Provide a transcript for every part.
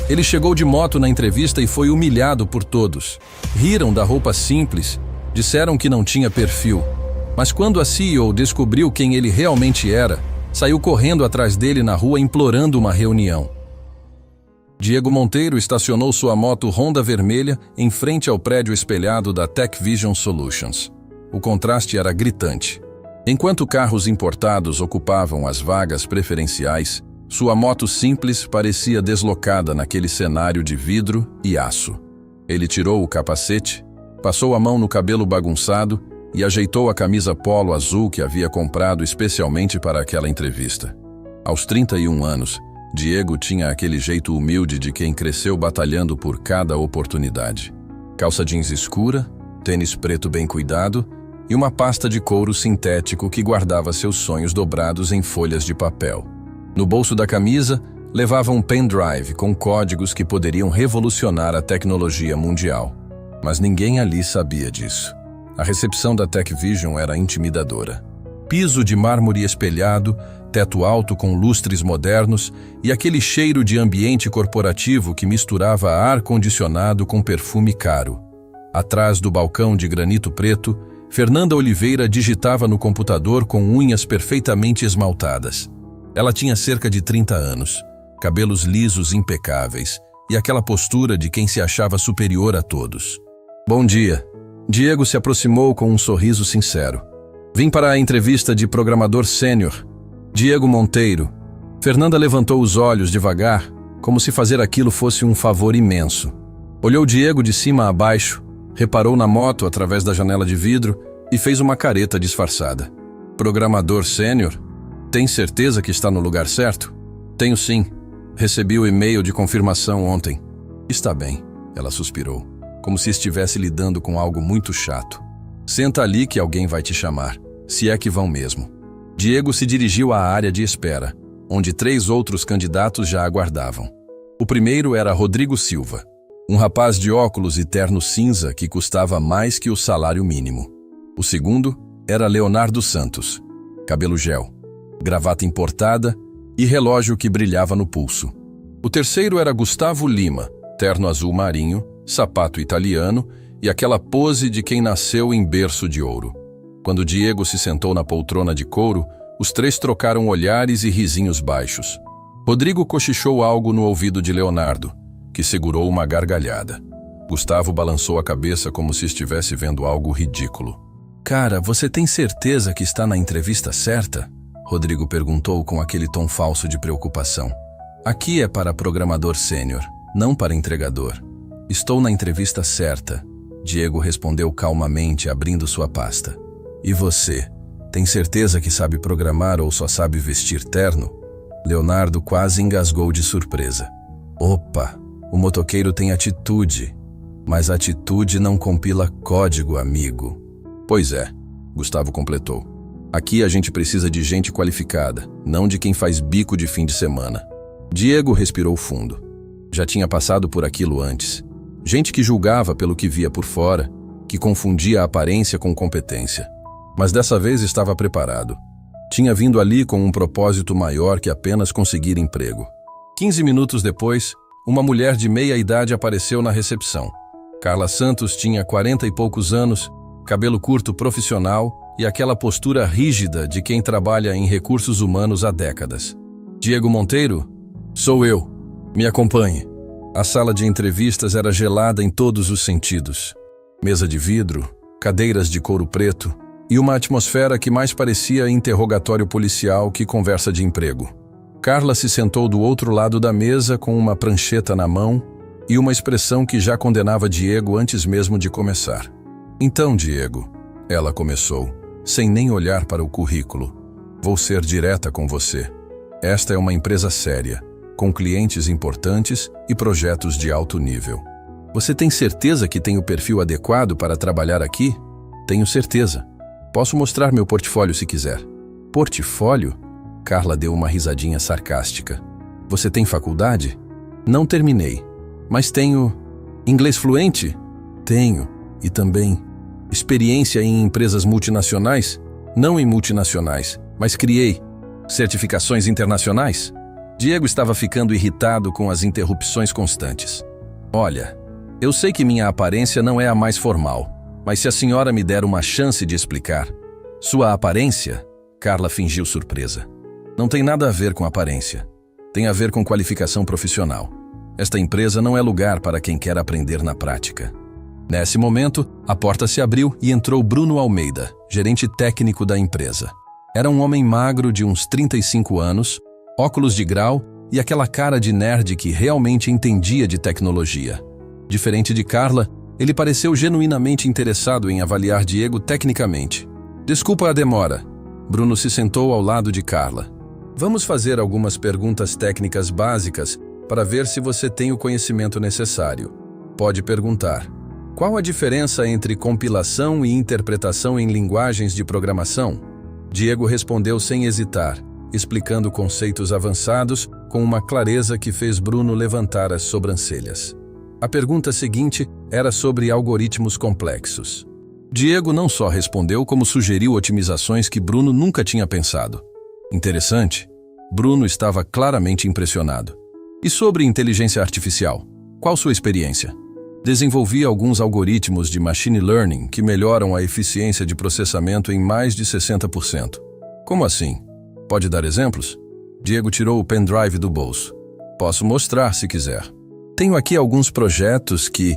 Ele chegou de moto na entrevista e foi humilhado por todos. Riram da roupa simples, disseram que não tinha perfil. Mas quando a CEO descobriu quem ele realmente era, saiu correndo atrás dele na rua implorando uma reunião. Diego Monteiro estacionou sua moto Honda vermelha em frente ao prédio espelhado da Tech Vision Solutions. O contraste era gritante. Enquanto carros importados ocupavam as vagas preferenciais, sua moto simples parecia deslocada naquele cenário de vidro e aço. Ele tirou o capacete, passou a mão no cabelo bagunçado e ajeitou a camisa polo azul que havia comprado especialmente para aquela entrevista. Aos 31 anos, Diego tinha aquele jeito humilde de quem cresceu batalhando por cada oportunidade. Calça jeans escura, tênis preto bem cuidado e uma pasta de couro sintético que guardava seus sonhos dobrados em folhas de papel. No bolso da camisa, levava um pendrive com códigos que poderiam revolucionar a tecnologia mundial. Mas ninguém ali sabia disso. A recepção da Tech Vision era intimidadora. Piso de mármore espelhado, teto alto com lustres modernos e aquele cheiro de ambiente corporativo que misturava ar-condicionado com perfume caro. Atrás do balcão de granito preto, Fernanda Oliveira digitava no computador com unhas perfeitamente esmaltadas. Ela tinha cerca de 30 anos, cabelos lisos impecáveis e aquela postura de quem se achava superior a todos. Bom dia. Diego se aproximou com um sorriso sincero. Vim para a entrevista de programador sênior. Diego Monteiro. Fernanda levantou os olhos devagar, como se fazer aquilo fosse um favor imenso. Olhou Diego de cima a baixo, reparou na moto através da janela de vidro e fez uma careta disfarçada. Programador sênior? Tem certeza que está no lugar certo? Tenho sim. Recebi o e-mail de confirmação ontem. Está bem, ela suspirou, como se estivesse lidando com algo muito chato. Senta ali que alguém vai te chamar, se é que vão mesmo. Diego se dirigiu à área de espera, onde 3 outros candidatos já aguardavam. O primeiro era Rodrigo Silva, um rapaz de óculos e terno cinza que custava mais que o salário mínimo. O segundo era Leonardo Santos, cabelo gel, gravata importada e relógio que brilhava no pulso. O terceiro era Gustavo Lima, terno azul marinho, sapato italiano e aquela pose de quem nasceu em berço de ouro. Quando Diego se sentou na poltrona de couro, os 3 trocaram olhares e risinhos baixos. Rodrigo cochichou algo no ouvido de Leonardo, que segurou uma gargalhada. Gustavo balançou a cabeça como se estivesse vendo algo ridículo. Cara, você tem certeza que está na entrevista certa? Rodrigo perguntou com aquele tom falso de preocupação. Aqui é para programador sênior, não para entregador. Estou na entrevista certa, Diego respondeu calmamente, abrindo sua pasta. E você, tem certeza que sabe programar ou só sabe vestir terno? Leonardo quase engasgou de surpresa. Opa, o motoqueiro tem atitude, mas atitude não compila código, amigo. Pois é, Gustavo completou. Aqui a gente precisa de gente qualificada, não de quem faz bico de fim de semana. Diego respirou fundo. Já tinha passado por aquilo antes. Gente que julgava pelo que via por fora, que confundia a aparência com competência. Mas dessa vez estava preparado. Tinha vindo ali com um propósito maior que apenas conseguir emprego. 15 minutos depois, uma mulher de meia idade apareceu na recepção. Carla Santos tinha 40 e poucos anos, cabelo curto profissional e aquela postura rígida de quem trabalha em recursos humanos há décadas. Diego Monteiro? Sou eu. Me acompanhe. A sala de entrevistas era gelada em todos os sentidos. Mesa de vidro, cadeiras de couro preto e uma atmosfera que mais parecia interrogatório policial que conversa de emprego. Carla se sentou do outro lado da mesa com uma prancheta na mão e uma expressão que já condenava Diego antes mesmo de começar. Então, Diego, ela começou, sem nem olhar para o currículo. Vou ser direta com você. Esta é uma empresa séria, com clientes importantes e projetos de alto nível. Você tem certeza que tem o perfil adequado para trabalhar aqui? Tenho certeza. Posso mostrar meu portfólio se quiser. Portfólio? Carla deu uma risadinha sarcástica. Você tem faculdade? Não terminei, mas tenho... Inglês fluente? Tenho. E também... Experiência em empresas multinacionais? Não em multinacionais, mas criei. Certificações internacionais? Diego estava ficando irritado com as interrupções constantes. Olha, eu sei que minha aparência não é a mais formal, mas se a senhora me der uma chance de explicar. Sua aparência? Carla fingiu surpresa. Não tem nada a ver com aparência. Tem a ver com qualificação profissional. Esta empresa não é lugar para quem quer aprender na prática. Nesse momento, a porta se abriu e entrou Bruno Almeida, gerente técnico da empresa. Era um homem magro de uns 35 anos, óculos de grau e aquela cara de nerd que realmente entendia de tecnologia. Diferente de Carla, ele pareceu genuinamente interessado em avaliar Diego tecnicamente. Desculpa a demora. Bruno se sentou ao lado de Carla. Vamos fazer algumas perguntas técnicas básicas para ver se você tem o conhecimento necessário. Pode perguntar. Qual a diferença entre compilação e interpretação em linguagens de programação? Diego respondeu sem hesitar, explicando conceitos avançados com uma clareza que fez Bruno levantar as sobrancelhas. A pergunta seguinte era sobre algoritmos complexos. Diego não só respondeu, como sugeriu otimizações que Bruno nunca tinha pensado. Interessante. Bruno estava claramente impressionado. E sobre inteligência artificial? Qual sua experiência? Desenvolvi alguns algoritmos de machine learning que melhoram a eficiência de processamento em mais de 60%. Como assim? Pode dar exemplos? Diego tirou o pendrive do bolso. Posso mostrar se quiser. Tenho aqui alguns projetos que...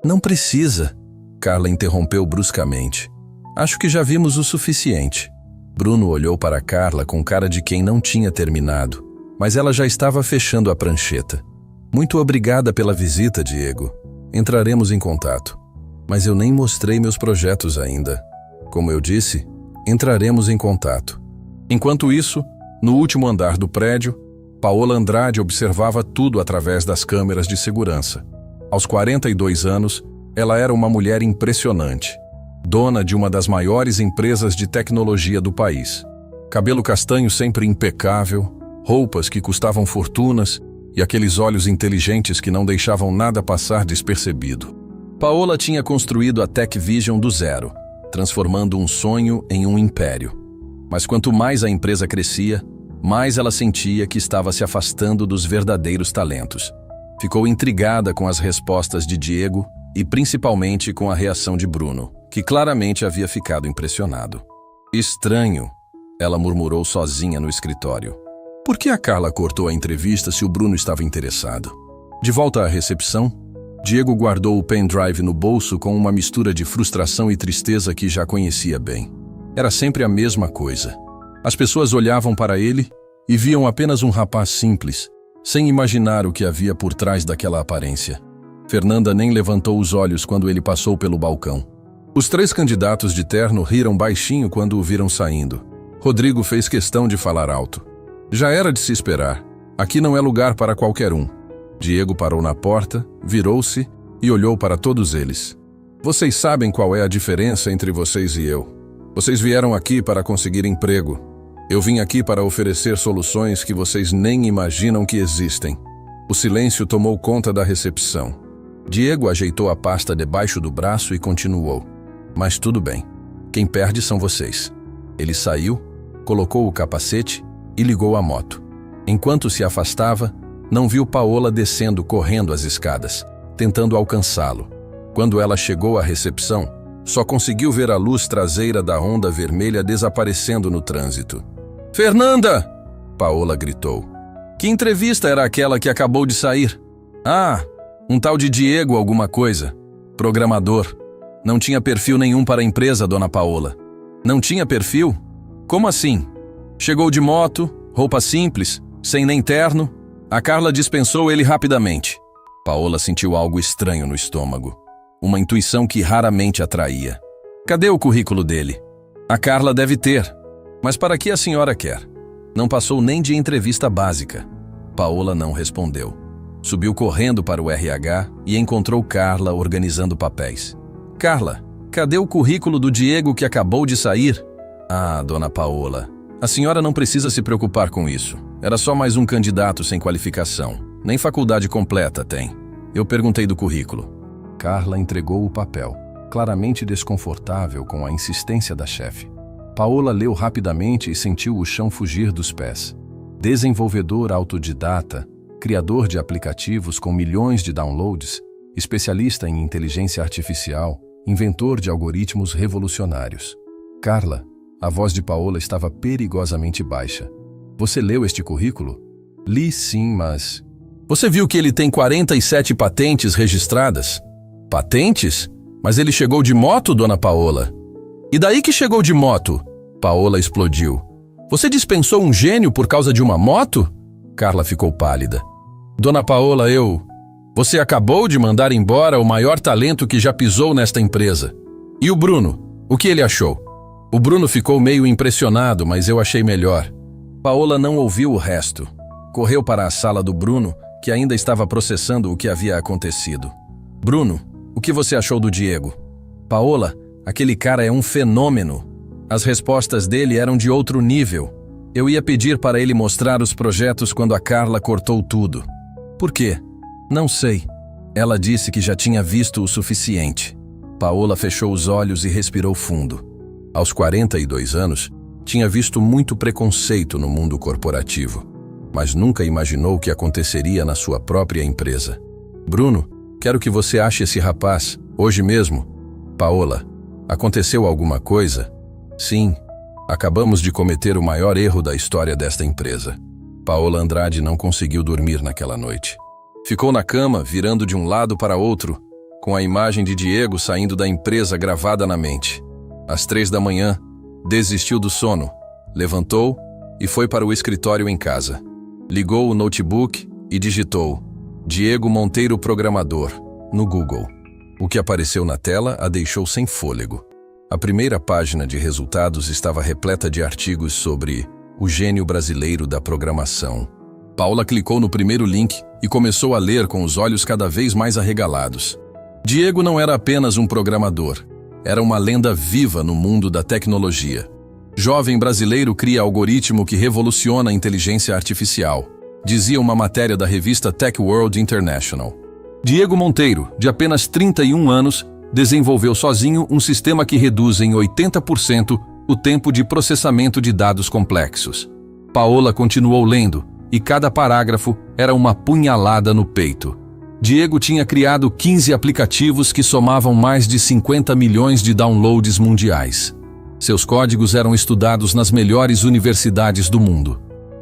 Não precisa. Carla interrompeu bruscamente. Acho que já vimos o suficiente. Bruno olhou para Carla com cara de quem não tinha terminado, mas ela já estava fechando a prancheta. Muito obrigada pela visita, Diego. Entraremos em contato. Mas eu nem mostrei meus projetos ainda. Como eu disse, entraremos em contato. Enquanto isso, no último andar do prédio, Paola Andrade observava tudo através das câmeras de segurança. Aos 42 anos, ela era uma mulher impressionante, dona de uma das maiores empresas de tecnologia do país. Cabelo castanho sempre impecável, roupas que custavam fortunas e aqueles olhos inteligentes que não deixavam nada passar despercebido. Paola tinha construído a Tech Vision do zero, transformando um sonho em um império. Mas quanto mais a empresa crescia, mais ela sentia que estava se afastando dos verdadeiros talentos. Ficou intrigada com as respostas de Diego e principalmente com a reação de Bruno, que claramente havia ficado impressionado. Estranho, ela murmurou sozinha no escritório. Por que a Carla cortou a entrevista se o Bruno estava interessado? De volta à recepção, Diego guardou o pendrive no bolso com uma mistura de frustração e tristeza que já conhecia bem. Era sempre a mesma coisa. As pessoas olhavam para ele e viam apenas um rapaz simples, sem imaginar o que havia por trás daquela aparência. Fernanda nem levantou os olhos quando ele passou pelo balcão. Os 3 candidatos de terno riram baixinho quando o viram saindo. Rodrigo fez questão de falar alto. Já era de se esperar. Aqui não é lugar para qualquer um. Diego parou na porta, virou-se e olhou para todos eles. Vocês sabem qual é a diferença entre vocês e eu. Vocês vieram aqui para conseguir emprego. Eu vim aqui para oferecer soluções que vocês nem imaginam que existem. O silêncio tomou conta da recepção. Diego ajeitou a pasta debaixo do braço e continuou. Mas tudo bem. Quem perde são vocês. Ele saiu, colocou o capacete e ligou a moto. Enquanto se afastava, não viu Paola descendo correndo as escadas, tentando alcançá-lo. Quando ela chegou à recepção, só conseguiu ver a luz traseira da Honda vermelha desaparecendo no trânsito. "Fernanda!" Paola gritou. "Que entrevista era aquela que acabou de sair?" "Ah, um tal de Diego alguma coisa. Programador. Não tinha perfil nenhum para a empresa, dona Paola." "Não tinha perfil? Como assim? Chegou de moto, roupa simples, sem nem terno." A Carla dispensou ele rapidamente. Paola sentiu algo estranho no estômago. Uma intuição que raramente atraía. "Cadê o currículo dele?" "A Carla deve ter. Mas para que a senhora quer?" "Não passou nem de entrevista básica." Paola não respondeu. Subiu correndo para o RH e encontrou Carla organizando papéis. "Carla, cadê o currículo do Diego que acabou de sair?" "Ah, dona Paola, a senhora não precisa se preocupar com isso. Era só mais um candidato sem qualificação. Nem faculdade completa tem. Eu perguntei do currículo." Carla entregou o papel, claramente desconfortável com a insistência da chefe. Paola leu rapidamente e sentiu o chão fugir dos pés. Desenvolvedor autodidata, criador de aplicativos com milhões de downloads, especialista em inteligência artificial, inventor de algoritmos revolucionários. Carla, a voz de Paola estava perigosamente baixa. Você leu este currículo? Li sim, mas... Você viu que ele tem 47 patentes registradas? Patentes? Mas ele chegou de moto, dona Paola. E daí que chegou de moto? Paola explodiu. Você dispensou um gênio por causa de uma moto? Carla ficou pálida. Dona Paola, Você acabou de mandar embora o maior talento que já pisou nesta empresa. E o Bruno? O que ele achou? O Bruno ficou meio impressionado, mas eu achei melhor. Paola não ouviu o resto. Correu para a sala do Bruno, que ainda estava processando o que havia acontecido. Bruno, o que você achou do Diego? Paola, aquele cara é um fenômeno. As respostas dele eram de outro nível. Eu ia pedir para ele mostrar os projetos quando a Carla cortou tudo. Por quê? Não sei. Ela disse que já tinha visto o suficiente. Paola fechou os olhos e respirou fundo. Aos 42 anos, tinha visto muito preconceito no mundo corporativo, mas nunca imaginou o que aconteceria na sua própria empresa. Bruno, quero que você ache esse rapaz, hoje mesmo. Paola, aconteceu alguma coisa? Sim, acabamos de cometer o maior erro da história desta empresa. Paola Andrade não conseguiu dormir naquela noite. Ficou na cama, virando de um lado para outro, com a imagem de Diego saindo da empresa gravada na mente. Às 3 da manhã, desistiu do sono, levantou e foi para o escritório em casa. Ligou o notebook e digitou Diego Monteiro Programador no Google. O que apareceu na tela a deixou sem fôlego. A primeira página de resultados estava repleta de artigos sobre o gênio brasileiro da programação. Paula clicou no primeiro link e começou a ler com os olhos cada vez mais arregalados. Diego não era apenas um programador, era uma lenda viva no mundo da tecnologia. Jovem brasileiro cria algoritmo que revoluciona a inteligência artificial, dizia uma matéria da revista Tech World International. Diego Monteiro, de apenas 31 anos, desenvolveu sozinho um sistema que reduz em 80% o tempo de processamento de dados complexos. Paola continuou lendo, e cada parágrafo era uma punhalada no peito. Diego tinha criado 15 aplicativos que somavam mais de 50 milhões de downloads mundiais. Seus códigos eram estudados nas melhores universidades do mundo.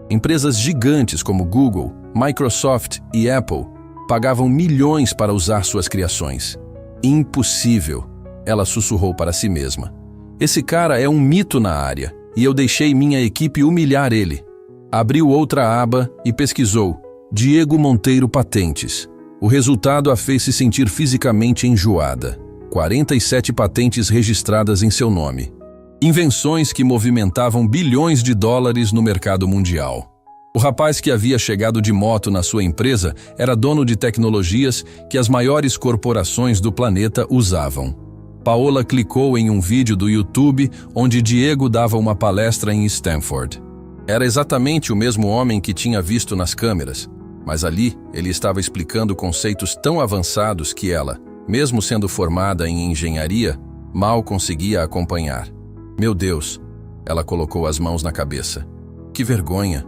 Empresas gigantes como Google, Microsoft e Apple pagavam milhões para usar suas criações. Impossível, ela sussurrou para si mesma. Esse cara é um mito na área, e eu deixei minha equipe humilhar ele. Abriu outra aba e pesquisou Diego Monteiro Patentes. O resultado a fez se sentir fisicamente enjoada. 47 patentes registradas em seu nome. Invenções que movimentavam bilhões de dólares no mercado mundial. O rapaz que havia chegado de moto na sua empresa era dono de tecnologias que as maiores corporações do planeta usavam. Paola clicou em um vídeo do YouTube onde Diego dava uma palestra em Stanford. Era exatamente o mesmo homem que tinha visto nas câmeras, mas ali ele estava explicando conceitos tão avançados que ela, mesmo sendo formada em engenharia, mal conseguia acompanhar. Meu Deus, ela colocou as mãos na cabeça. Que vergonha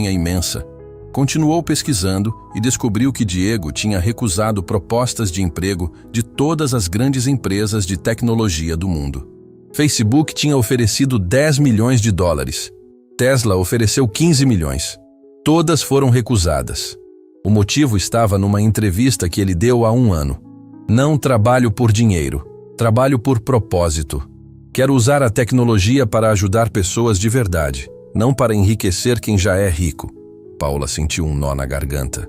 imensa. Continuou pesquisando e descobriu que Diego tinha recusado propostas de emprego de todas as grandes empresas de tecnologia do mundo. Facebook tinha oferecido 10 milhões de dólares. Tesla ofereceu 15 milhões. Todas foram recusadas. O motivo estava numa entrevista que ele deu há 1 ano. Não trabalho por dinheiro, trabalho por propósito. Quero usar a tecnologia para ajudar pessoas de verdade, não para enriquecer quem já é rico. Paula sentiu um nó na garganta.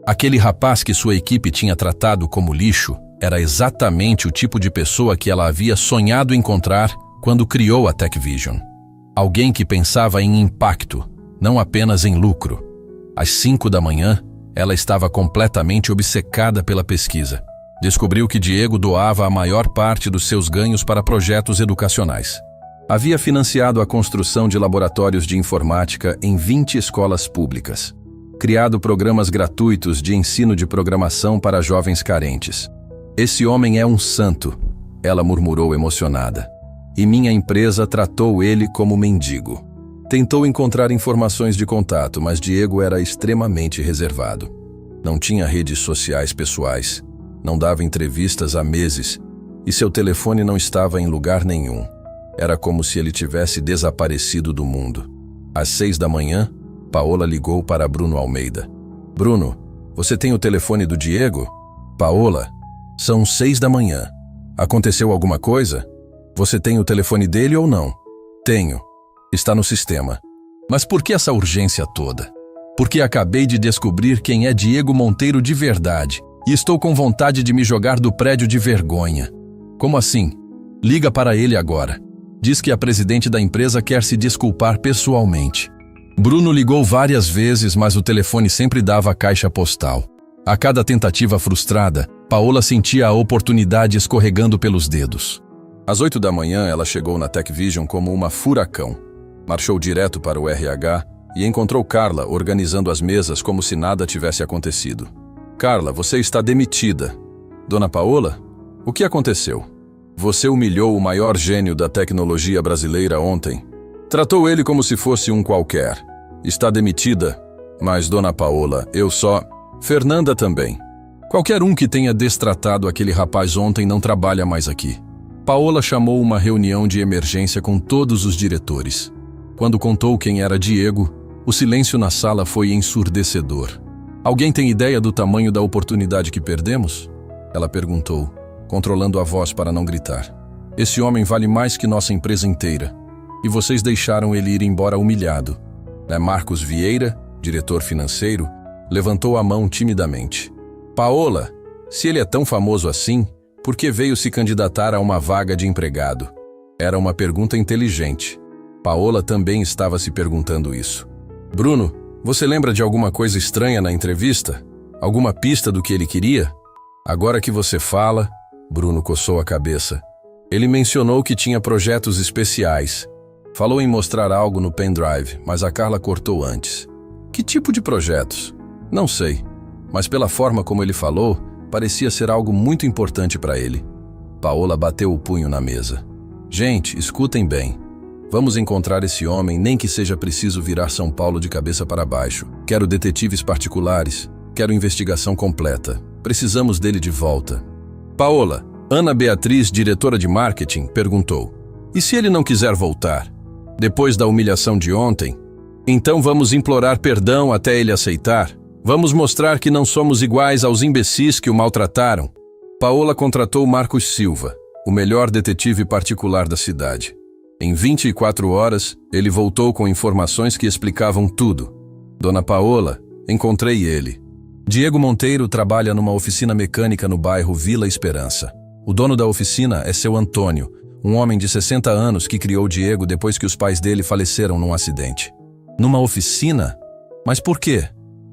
Aquele rapaz que sua equipe tinha tratado como lixo era exatamente o tipo de pessoa que ela havia sonhado encontrar quando criou a TechVision. Alguém que pensava em impacto, não apenas em lucro. Às 5 da manhã, ela estava completamente obcecada pela pesquisa. Descobriu que Diego doava a maior parte dos seus ganhos para projetos educacionais. Havia financiado a construção de laboratórios de informática em 20 escolas públicas. Criado programas gratuitos de ensino de programação para jovens carentes. Esse homem é um santo, ela murmurou emocionada. E minha empresa tratou ele como mendigo. Tentou encontrar informações de contato, mas Diego era extremamente reservado. Não tinha redes sociais pessoais, não dava entrevistas há meses e seu telefone não estava em lugar nenhum. Era como se ele tivesse desaparecido do mundo. Às 6 da manhã, Paola ligou para Bruno Almeida. Bruno, você tem o telefone do Diego? Paola, são 6 da manhã. Aconteceu alguma coisa? Você tem o telefone dele ou não? Tenho. Está no sistema. Mas por que essa urgência toda? Porque acabei de descobrir quem é Diego Monteiro de verdade e estou com vontade de me jogar do prédio de vergonha. Como assim? Liga para ele agora. Diz que a presidente da empresa quer se desculpar pessoalmente. Bruno ligou várias vezes, mas o telefone sempre dava a caixa postal. A cada tentativa frustrada, Paola sentia a oportunidade escorregando pelos dedos. Às 8 da manhã, ela chegou na TechVision como uma furacão. Marchou direto para o RH e encontrou Carla organizando as mesas como se nada tivesse acontecido. Carla, você está demitida. Dona Paola, o que aconteceu? Você humilhou o maior gênio da tecnologia brasileira ontem. Tratou ele como se fosse um qualquer. Está demitida? Mas, Dona Paola, eu só... Fernanda também. Qualquer um que tenha destratado aquele rapaz ontem não trabalha mais aqui. Paola chamou uma reunião de emergência com todos os diretores. Quando contou quem era Diego, o silêncio na sala foi ensurdecedor. Alguém tem ideia do tamanho da oportunidade que perdemos? Ela perguntou, controlando a voz para não gritar. Esse homem vale mais que nossa empresa inteira. E vocês deixaram ele ir embora humilhado. Marcos Vieira, diretor financeiro, levantou a mão timidamente. Paola, se ele é tão famoso assim, por que veio se candidatar a uma vaga de empregado? Era uma pergunta inteligente. Paola também estava se perguntando isso. Bruno, você lembra de alguma coisa estranha na entrevista? Alguma pista do que ele queria? Agora que você fala, Bruno coçou a cabeça. Ele mencionou que tinha projetos especiais. Falou em mostrar algo no pendrive, mas a Carla cortou antes. Que tipo de projetos? Não sei, mas pela forma como ele falou, parecia ser algo muito importante para ele. Paola bateu o punho na mesa. Gente, escutem bem. Vamos encontrar esse homem, nem que seja preciso virar São Paulo de cabeça para baixo. Quero detetives particulares. Quero investigação completa. Precisamos dele de volta. Paola, Ana Beatriz, diretora de marketing, perguntou. E se ele não quiser voltar? Depois da humilhação de ontem? Então vamos implorar perdão até ele aceitar? Vamos mostrar que não somos iguais aos imbecis que o maltrataram? Paola contratou Marcos Silva, o melhor detetive particular da cidade. Em 24 horas, ele voltou com informações que explicavam tudo. Dona Paola, encontrei ele. Diego Monteiro trabalha numa oficina mecânica no bairro Vila Esperança. O dono da oficina é seu Antônio, um homem de 60 anos que criou Diego depois que os pais dele faleceram num acidente. Numa oficina? Mas por quê?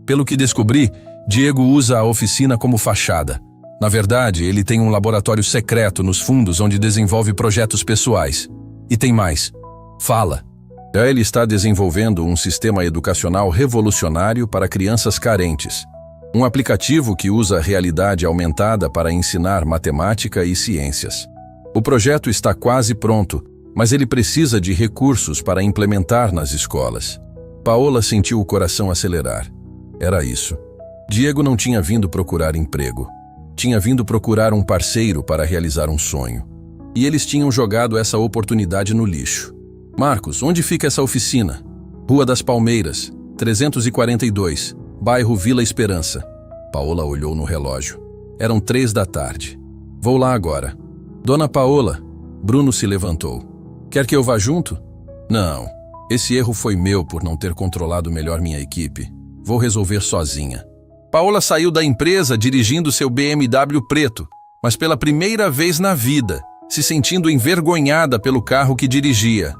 Pelo que descobri, Diego usa a oficina como fachada. Na verdade, ele tem um laboratório secreto nos fundos onde desenvolve projetos pessoais. E tem mais. Fala. Ele está desenvolvendo um sistema educacional revolucionário para crianças carentes. Um aplicativo que usa realidade aumentada para ensinar matemática e ciências. O projeto está quase pronto, mas ele precisa de recursos para implementar nas escolas. Paola sentiu o coração acelerar. Era isso. Diego não tinha vindo procurar emprego. Tinha vindo procurar um parceiro para realizar um sonho. E eles tinham jogado essa oportunidade no lixo. Marcos, onde fica essa oficina? Rua das Palmeiras, 342, bairro Vila Esperança. Paola olhou no relógio. Eram 3 da tarde. Vou lá agora. Dona Paola, Bruno se levantou. Quer que eu vá junto? Não. Esse erro foi meu por não ter controlado melhor minha equipe. Vou resolver sozinha. Paola saiu da empresa dirigindo seu BMW preto, mas pela primeira vez na vida, se sentindo envergonhada pelo carro que dirigia.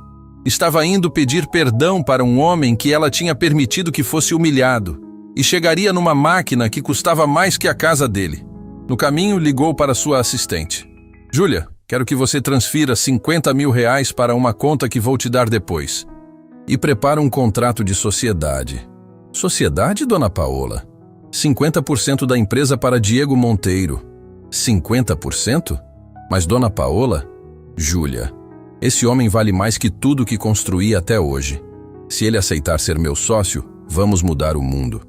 Estava indo pedir perdão para um homem que ela tinha permitido que fosse humilhado, e chegaria numa máquina que custava mais que a casa dele. No caminho, ligou para sua assistente. Júlia, quero que você transfira R$50 mil para uma conta que vou te dar depois. E prepara um contrato de sociedade. Sociedade, Dona Paola? 50% da empresa para Diego Monteiro. 50%? Mas, Dona Paola? Júlia, esse homem vale mais que tudo que construí até hoje. Se ele aceitar ser meu sócio, vamos mudar o mundo.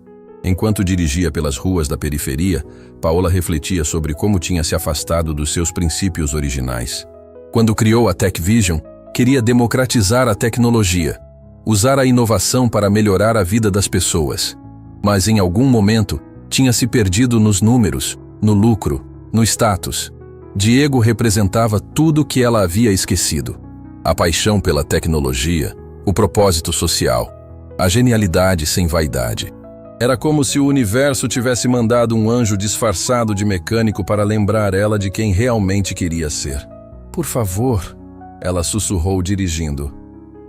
Enquanto dirigia pelas ruas da periferia, Paola refletia sobre como tinha se afastado dos seus princípios originais. Quando criou a TechVision, queria democratizar a tecnologia, usar a inovação para melhorar a vida das pessoas. Mas em algum momento, tinha se perdido nos números, no lucro, no status. Diego representava tudo que ela havia esquecido. A paixão pela tecnologia, o propósito social, a genialidade sem vaidade. Era como se o universo tivesse mandado um anjo disfarçado de mecânico para lembrar ela de quem realmente queria ser. Por favor, ela sussurrou dirigindo.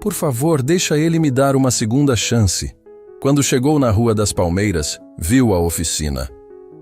Por favor, deixa ele me dar uma segunda chance. Quando chegou na Rua das Palmeiras, viu a oficina.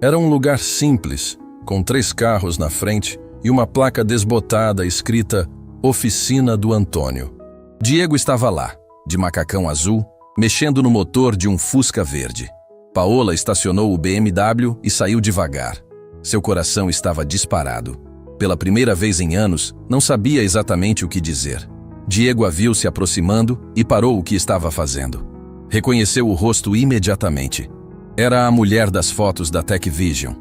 Era um lugar simples, com 3 carros na frente e uma placa desbotada escrita Oficina do Antônio. Diego estava lá, de macacão azul, mexendo no motor de um Fusca verde. Paola estacionou o BMW e saiu devagar. Seu coração estava disparado. Pela primeira vez em anos, não sabia exatamente o que dizer. Diego a viu se aproximando e parou o que estava fazendo. Reconheceu o rosto imediatamente. Era a mulher das fotos da TechVision,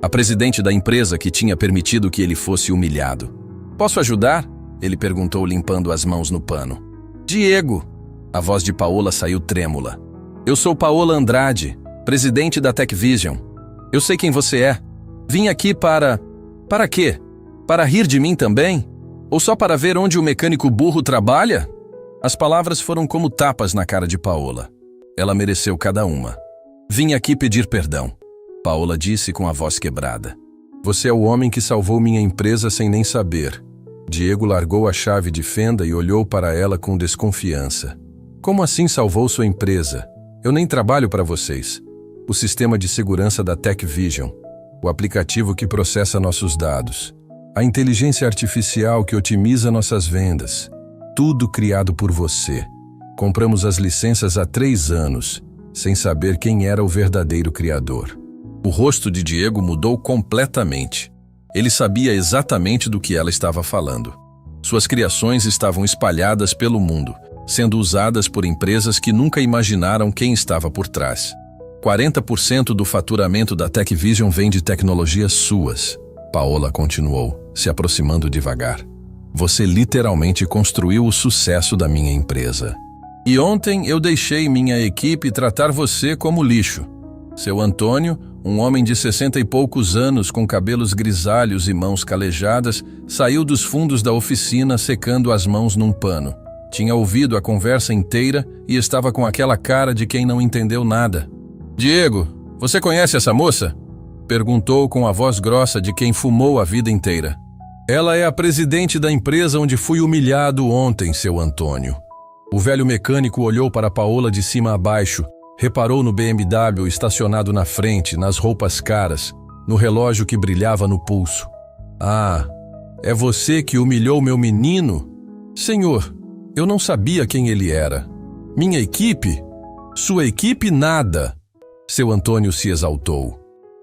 a presidente da empresa que tinha permitido que ele fosse humilhado. "Posso ajudar?" ele perguntou, limpando as mãos no pano. "Diego!" A voz de Paola saiu trêmula. "Eu sou Paola Andrade, presidente da TechVision. Eu sei quem você é. Vim aqui para... Para quê? Para rir de mim também? Ou só para ver onde o mecânico burro trabalha?" As palavras foram como tapas na cara de Paola. Ela mereceu cada uma. "Vim aqui pedir perdão", Paola disse com a voz quebrada. "Você é o homem que salvou minha empresa sem nem saber." Diego largou a chave de fenda e olhou para ela com desconfiança. "Como assim salvou sua empresa? Eu nem trabalho para vocês. O sistema de segurança da TechVision, o aplicativo que processa nossos dados, a inteligência artificial que otimiza nossas vendas, tudo criado por você. Compramos as licenças há 3 anos, sem saber quem era o verdadeiro criador." O rosto de Diego mudou completamente. Ele sabia exatamente do que ela estava falando. Suas criações estavam espalhadas pelo mundo, sendo usadas por empresas que nunca imaginaram quem estava por trás. 40% do faturamento da TechVision vem de tecnologias suas. Paola continuou, se aproximando devagar. "Você literalmente construiu o sucesso da minha empresa. E ontem eu deixei minha equipe tratar você como lixo. Seu Antônio, um homem de 60 e poucos anos com cabelos grisalhos e mãos calejadas, saiu dos fundos da oficina secando as mãos num pano. Tinha ouvido a conversa inteira e estava com aquela cara de quem não entendeu nada. "Diego, você conhece essa moça?" perguntou com a voz grossa de quem fumou a vida inteira. "Ela é a presidente da empresa onde fui humilhado ontem, seu Antônio." O velho mecânico olhou para Paola de cima a baixo, reparou no BMW estacionado na frente, nas roupas caras, no relógio que brilhava no pulso. "Ah, é você que humilhou meu menino? Senhor, eu não sabia quem ele era. Minha equipe? Sua equipe nada." Seu Antônio se exaltou.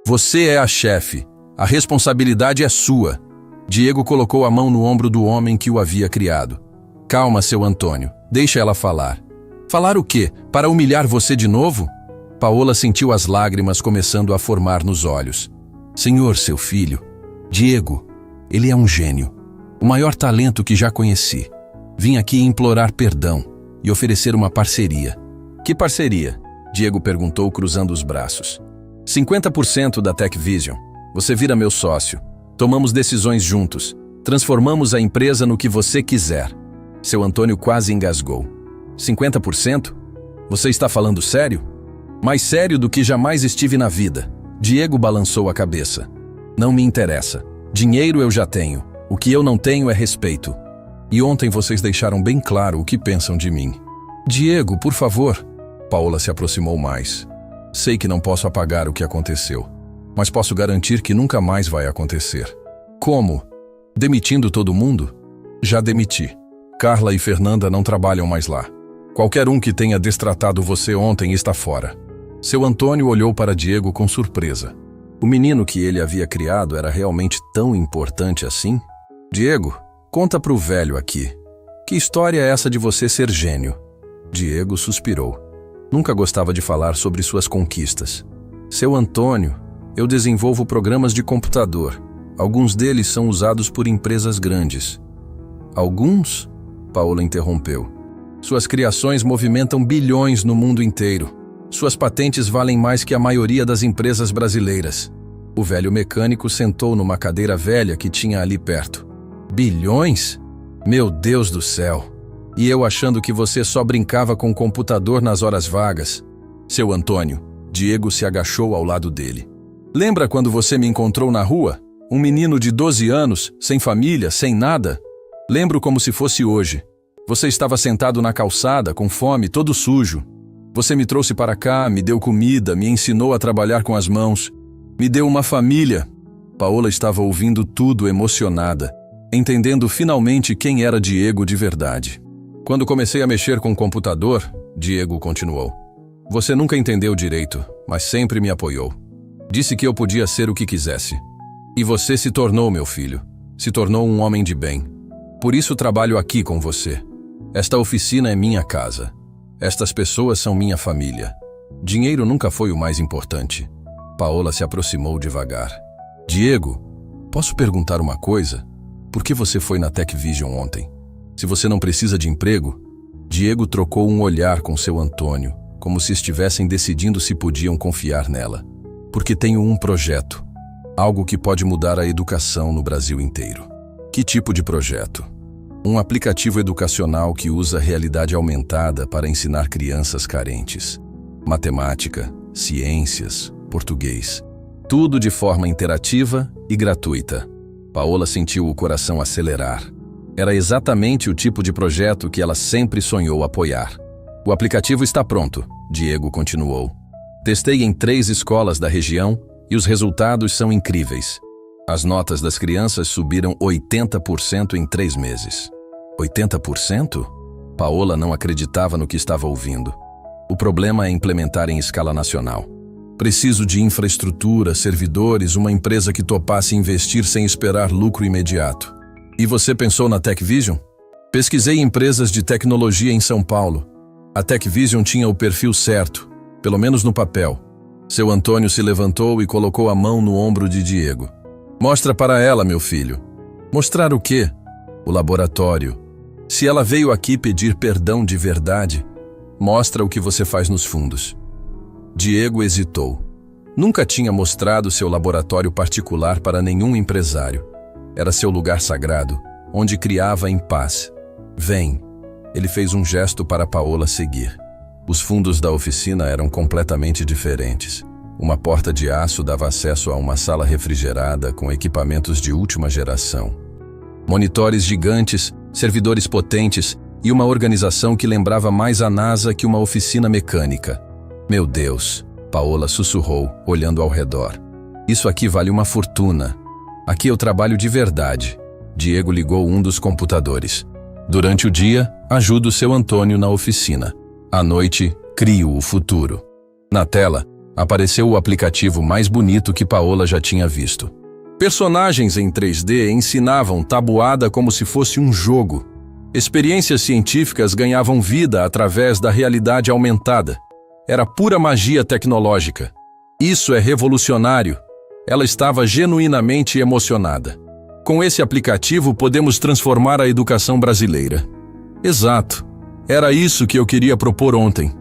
"Você é a chefe. A responsabilidade é sua." Diego colocou a mão no ombro do homem que o havia criado. "Calma, seu Antônio. Deixa ela falar." "Falar o quê? Para humilhar você de novo?" Paola sentiu as lágrimas começando a formar nos olhos. "Senhor, seu filho, Diego, ele é um gênio. O maior talento que já conheci. Vim aqui implorar perdão e oferecer uma parceria." "Que parceria?" Diego perguntou, cruzando os braços. 50% da TechVision. Você vira meu sócio. Tomamos decisões juntos. Transformamos a empresa no que você quiser." Seu Antônio quase engasgou. 50%? Você está falando sério? Mais sério do que jamais estive na vida. Diego balançou a cabeça. "Não me interessa. Dinheiro eu já tenho. O que eu não tenho é respeito. E ontem vocês deixaram bem claro o que pensam de mim." "Diego, por favor." Paola se aproximou mais. "Sei que não posso apagar o que aconteceu, mas posso garantir que nunca mais vai acontecer." "Como? Demitindo todo mundo?" "Já demiti. Carla e Fernanda não trabalham mais lá. Qualquer um que tenha destratado você ontem está fora." Seu Antônio olhou para Diego com surpresa. O menino que ele havia criado era realmente tão importante assim? "Diego, conta pro velho aqui. Que história é essa de você ser gênio?" Diego suspirou. Nunca gostava de falar sobre suas conquistas. Seu Antônio, eu desenvolvo programas de computador. Alguns deles são usados por empresas grandes. Alguns? Paola interrompeu. Suas criações movimentam bilhões no mundo inteiro. Suas patentes valem mais que a maioria das empresas brasileiras. O velho mecânico sentou numa cadeira velha que tinha ali perto. Bilhões? Meu Deus do céu! E eu achando que você só brincava com o computador nas horas vagas. Seu Antônio, Diego se agachou ao lado dele. Lembra quando você me encontrou na rua? Um menino de 12 anos, sem família, sem nada? Lembro como se fosse hoje. Você estava sentado na calçada, com fome, todo sujo. Você me trouxe para cá, me deu comida, me ensinou a trabalhar com as mãos. Me deu uma família. Paola estava ouvindo tudo emocionada, entendendo finalmente quem era Diego de verdade. Quando comecei a mexer com o computador, Diego continuou. Você nunca entendeu direito, mas sempre me apoiou. Disse que eu podia ser o que quisesse. E você se tornou, meu filho. Se tornou um homem de bem. Por isso trabalho aqui com você. Esta oficina é minha casa. Estas pessoas são minha família. Dinheiro nunca foi o mais importante. Paola se aproximou devagar. Diego, posso perguntar uma coisa? Por que você foi na Tech Vision ontem? Se você não precisa de emprego? Diego trocou um olhar com seu Antônio, como se estivessem decidindo se podiam confiar nela. Porque tenho um projeto. Algo que pode mudar a educação no Brasil inteiro. Que tipo de projeto? Um aplicativo educacional que usa realidade aumentada para ensinar crianças carentes. Matemática, ciências, português. Tudo de forma interativa e gratuita. Paola sentiu o coração acelerar. Era exatamente o tipo de projeto que ela sempre sonhou apoiar. O aplicativo está pronto, Diego continuou. Testei em 3 escolas da região e os resultados são incríveis. As notas das crianças subiram 80% em 3 meses. 80%? Paola não acreditava no que estava ouvindo. O problema é implementar em escala nacional. Preciso de infraestrutura, servidores, uma empresa que topasse investir sem esperar lucro imediato. E você pensou na Tech Vision? Pesquisei empresas de tecnologia em São Paulo. A Tech Vision tinha o perfil certo, pelo menos no papel. Seu Antônio se levantou e colocou a mão no ombro de Diego. Mostra para ela, meu filho. Mostrar o quê? O laboratório. Se ela veio aqui pedir perdão de verdade, mostra o que você faz nos fundos. Diego hesitou. Nunca tinha mostrado seu laboratório particular para nenhum empresário. Era seu lugar sagrado, onde criava em paz. Vem. Ele fez um gesto para Paola seguir. Os fundos da oficina eram completamente diferentes. Uma porta de aço dava acesso a uma sala refrigerada com equipamentos de última geração. Monitores gigantes, servidores potentes e uma organização que lembrava mais a NASA que uma oficina mecânica. Meu Deus, Paola sussurrou, olhando ao redor. Isso aqui vale uma fortuna. Aqui eu trabalho de verdade. Diego ligou um dos computadores. Durante o dia, ajudo seu Antônio na oficina. À noite, crio o futuro. Na tela, apareceu o aplicativo mais bonito que Paola já tinha visto. Personagens em 3D ensinavam tabuada como se fosse um jogo. Experiências científicas ganhavam vida através da realidade aumentada. Era pura magia tecnológica. Isso é revolucionário. Ela estava genuinamente emocionada. Com esse aplicativo podemos transformar a educação brasileira. Exato. Era isso que eu queria propor ontem.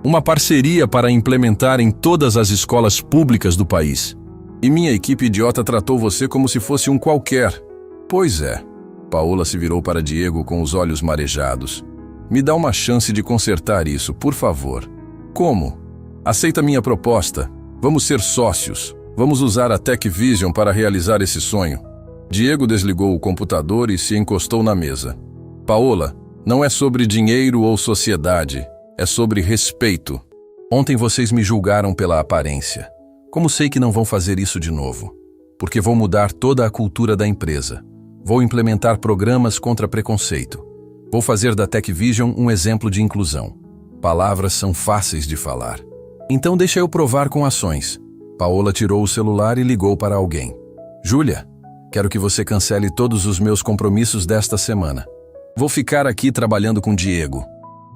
Uma parceria para implementar em todas as escolas públicas do país. E minha equipe idiota tratou você como se fosse um qualquer. Pois é. Paola se virou para Diego com os olhos marejados. Me dá uma chance de consertar isso, por favor. Como? Aceita minha proposta. Vamos ser sócios. Vamos usar a Tech Vision para realizar esse sonho. Diego desligou o computador e se encostou na mesa. Paola, não é sobre dinheiro ou sociedade. É sobre respeito. Ontem vocês me julgaram pela aparência. Como sei que não vão fazer isso de novo? Porque vou mudar toda a cultura da empresa. Vou implementar programas contra preconceito. Vou fazer da Tech Vision um exemplo de inclusão. Palavras são fáceis de falar. Então deixa eu provar com ações. Paola tirou o celular e ligou para alguém. Júlia, quero que você cancele todos os meus compromissos desta semana. Vou ficar aqui trabalhando com Diego.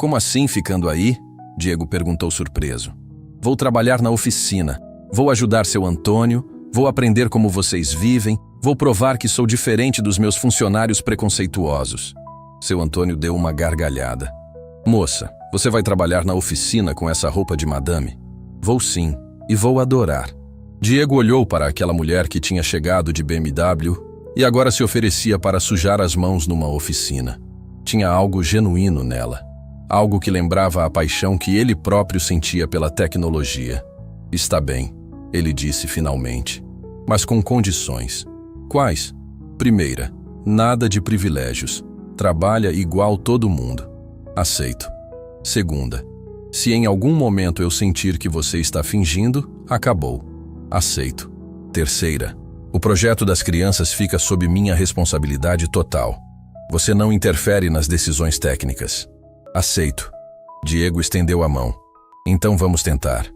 Como assim ficando aí? Diego perguntou surpreso. Vou trabalhar na oficina. Vou ajudar seu Antônio. Vou aprender como vocês vivem. Vou provar que sou diferente dos meus funcionários preconceituosos. Seu Antônio deu uma gargalhada. Moça, você vai trabalhar na oficina com essa roupa de madame? Vou sim, e vou adorar. Diego olhou para aquela mulher que tinha chegado de BMW e agora se oferecia para sujar as mãos numa oficina. Tinha algo genuíno nela. Algo que lembrava a paixão que ele próprio sentia pela tecnologia. Está bem, ele disse finalmente, mas com condições. Quais? Primeira, nada de privilégios. Trabalha igual todo mundo. Aceito. Segunda, se em algum momento eu sentir que você está fingindo, acabou. Aceito. Terceira, o projeto das crianças fica sob minha responsabilidade total. Você não interfere nas decisões técnicas. Aceito. Diego estendeu a mão. Então vamos tentar.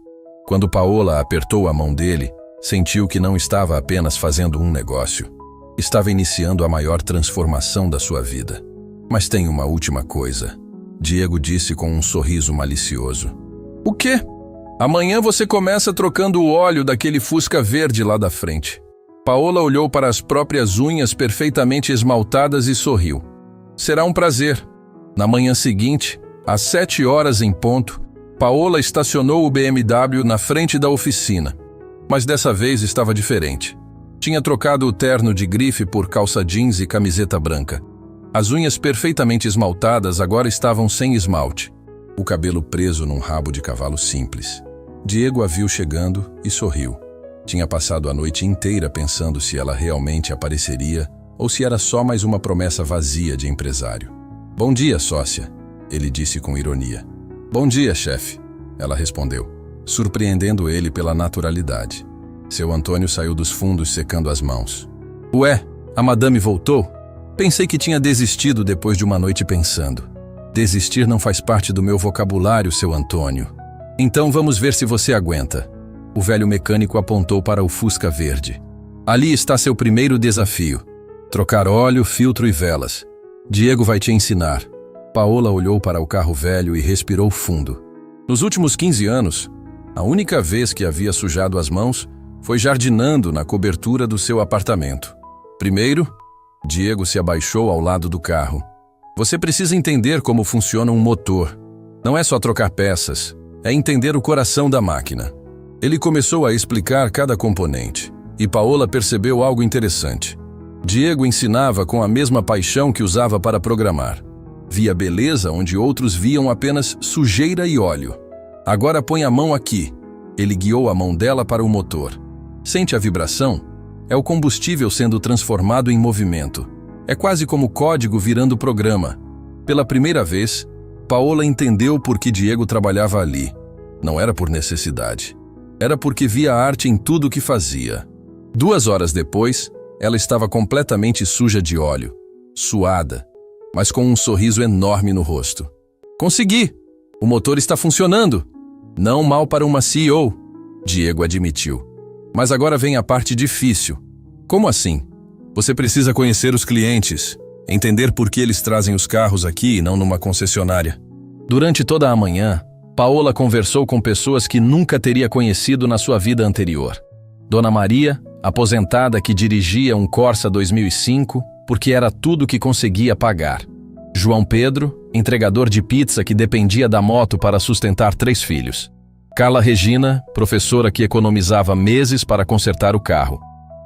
Quando Paola apertou a mão dele, sentiu que não estava apenas fazendo um negócio. Estava iniciando a maior transformação da sua vida. Mas tem uma última coisa. Diego disse com um sorriso malicioso. O quê? Amanhã você começa trocando o óleo daquele Fusca verde lá da frente. Paola olhou para as próprias unhas perfeitamente esmaltadas e sorriu. Será um prazer. Na manhã seguinte, às 7 horas em ponto, Paola estacionou o BMW na frente da oficina. Mas dessa vez estava diferente. Tinha trocado o terno de grife por calça jeans e camiseta branca. As unhas perfeitamente esmaltadas agora estavam sem esmalte. O cabelo preso num rabo de cavalo simples. Diego a viu chegando e sorriu. Tinha passado a noite inteira pensando se ela realmente apareceria ou se era só mais uma promessa vazia de empresário. Bom dia, sócia, ele disse com ironia. Bom dia, chefe, ela respondeu, surpreendendo ele pela naturalidade. Seu Antônio saiu dos fundos secando as mãos. Ué, a madame voltou? Pensei que tinha desistido depois de uma noite pensando. Desistir não faz parte do meu vocabulário, seu Antônio. Então vamos ver se você aguenta. O velho mecânico apontou para o Fusca verde. Ali está seu primeiro desafio. Trocar óleo, filtro e velas. Diego vai te ensinar. Paola olhou para o carro velho e respirou fundo. Nos últimos 15 anos, a única vez que havia sujado as mãos foi jardinando na cobertura do seu apartamento. Primeiro, Diego se abaixou ao lado do carro. Você precisa entender como funciona um motor. Não é só trocar peças, é entender o coração da máquina. Ele começou a explicar cada componente, e Paola percebeu algo interessante. Diego ensinava com a mesma paixão que usava para programar. Via beleza onde outros viam apenas sujeira e óleo. Agora põe a mão aqui. Ele guiou a mão dela para o motor. Sente a vibração? É o combustível sendo transformado em movimento. É quase como código virando programa. Pela primeira vez, Paola entendeu por que Diego trabalhava ali. Não era por necessidade. Era porque via arte em tudo o que fazia. 2 horas depois, ela estava completamente suja de óleo, suada, mas com um sorriso enorme no rosto. Consegui! O motor está funcionando! Não mal para uma CEO, Diego admitiu. Mas agora vem a parte difícil. Como assim? Você precisa conhecer os clientes, entender por que eles trazem os carros aqui e não numa concessionária. Durante toda a manhã, Paola conversou com pessoas que nunca teria conhecido na sua vida anterior. Dona Maria, aposentada que dirigia um Corsa 2005 porque era tudo que conseguia pagar. João Pedro, entregador de pizza que dependia da moto para sustentar 3 filhos. Carla Regina, professora que economizava meses para consertar o carro.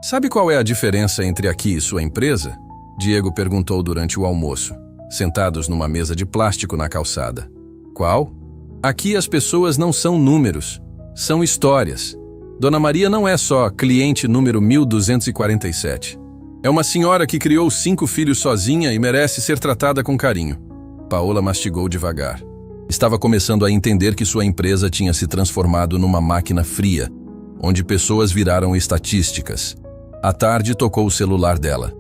Sabe qual é a diferença entre aqui e sua empresa? Diego perguntou durante o almoço, sentados numa mesa de plástico na calçada. Qual? Aqui as pessoas não são números, são histórias. Dona Maria não é só cliente número 1247. É uma senhora que criou 5 filhos sozinha e merece ser tratada com carinho. Paola mastigou devagar. Estava começando a entender que sua empresa tinha se transformado numa máquina fria, onde pessoas viraram estatísticas. À tarde tocou o celular dela.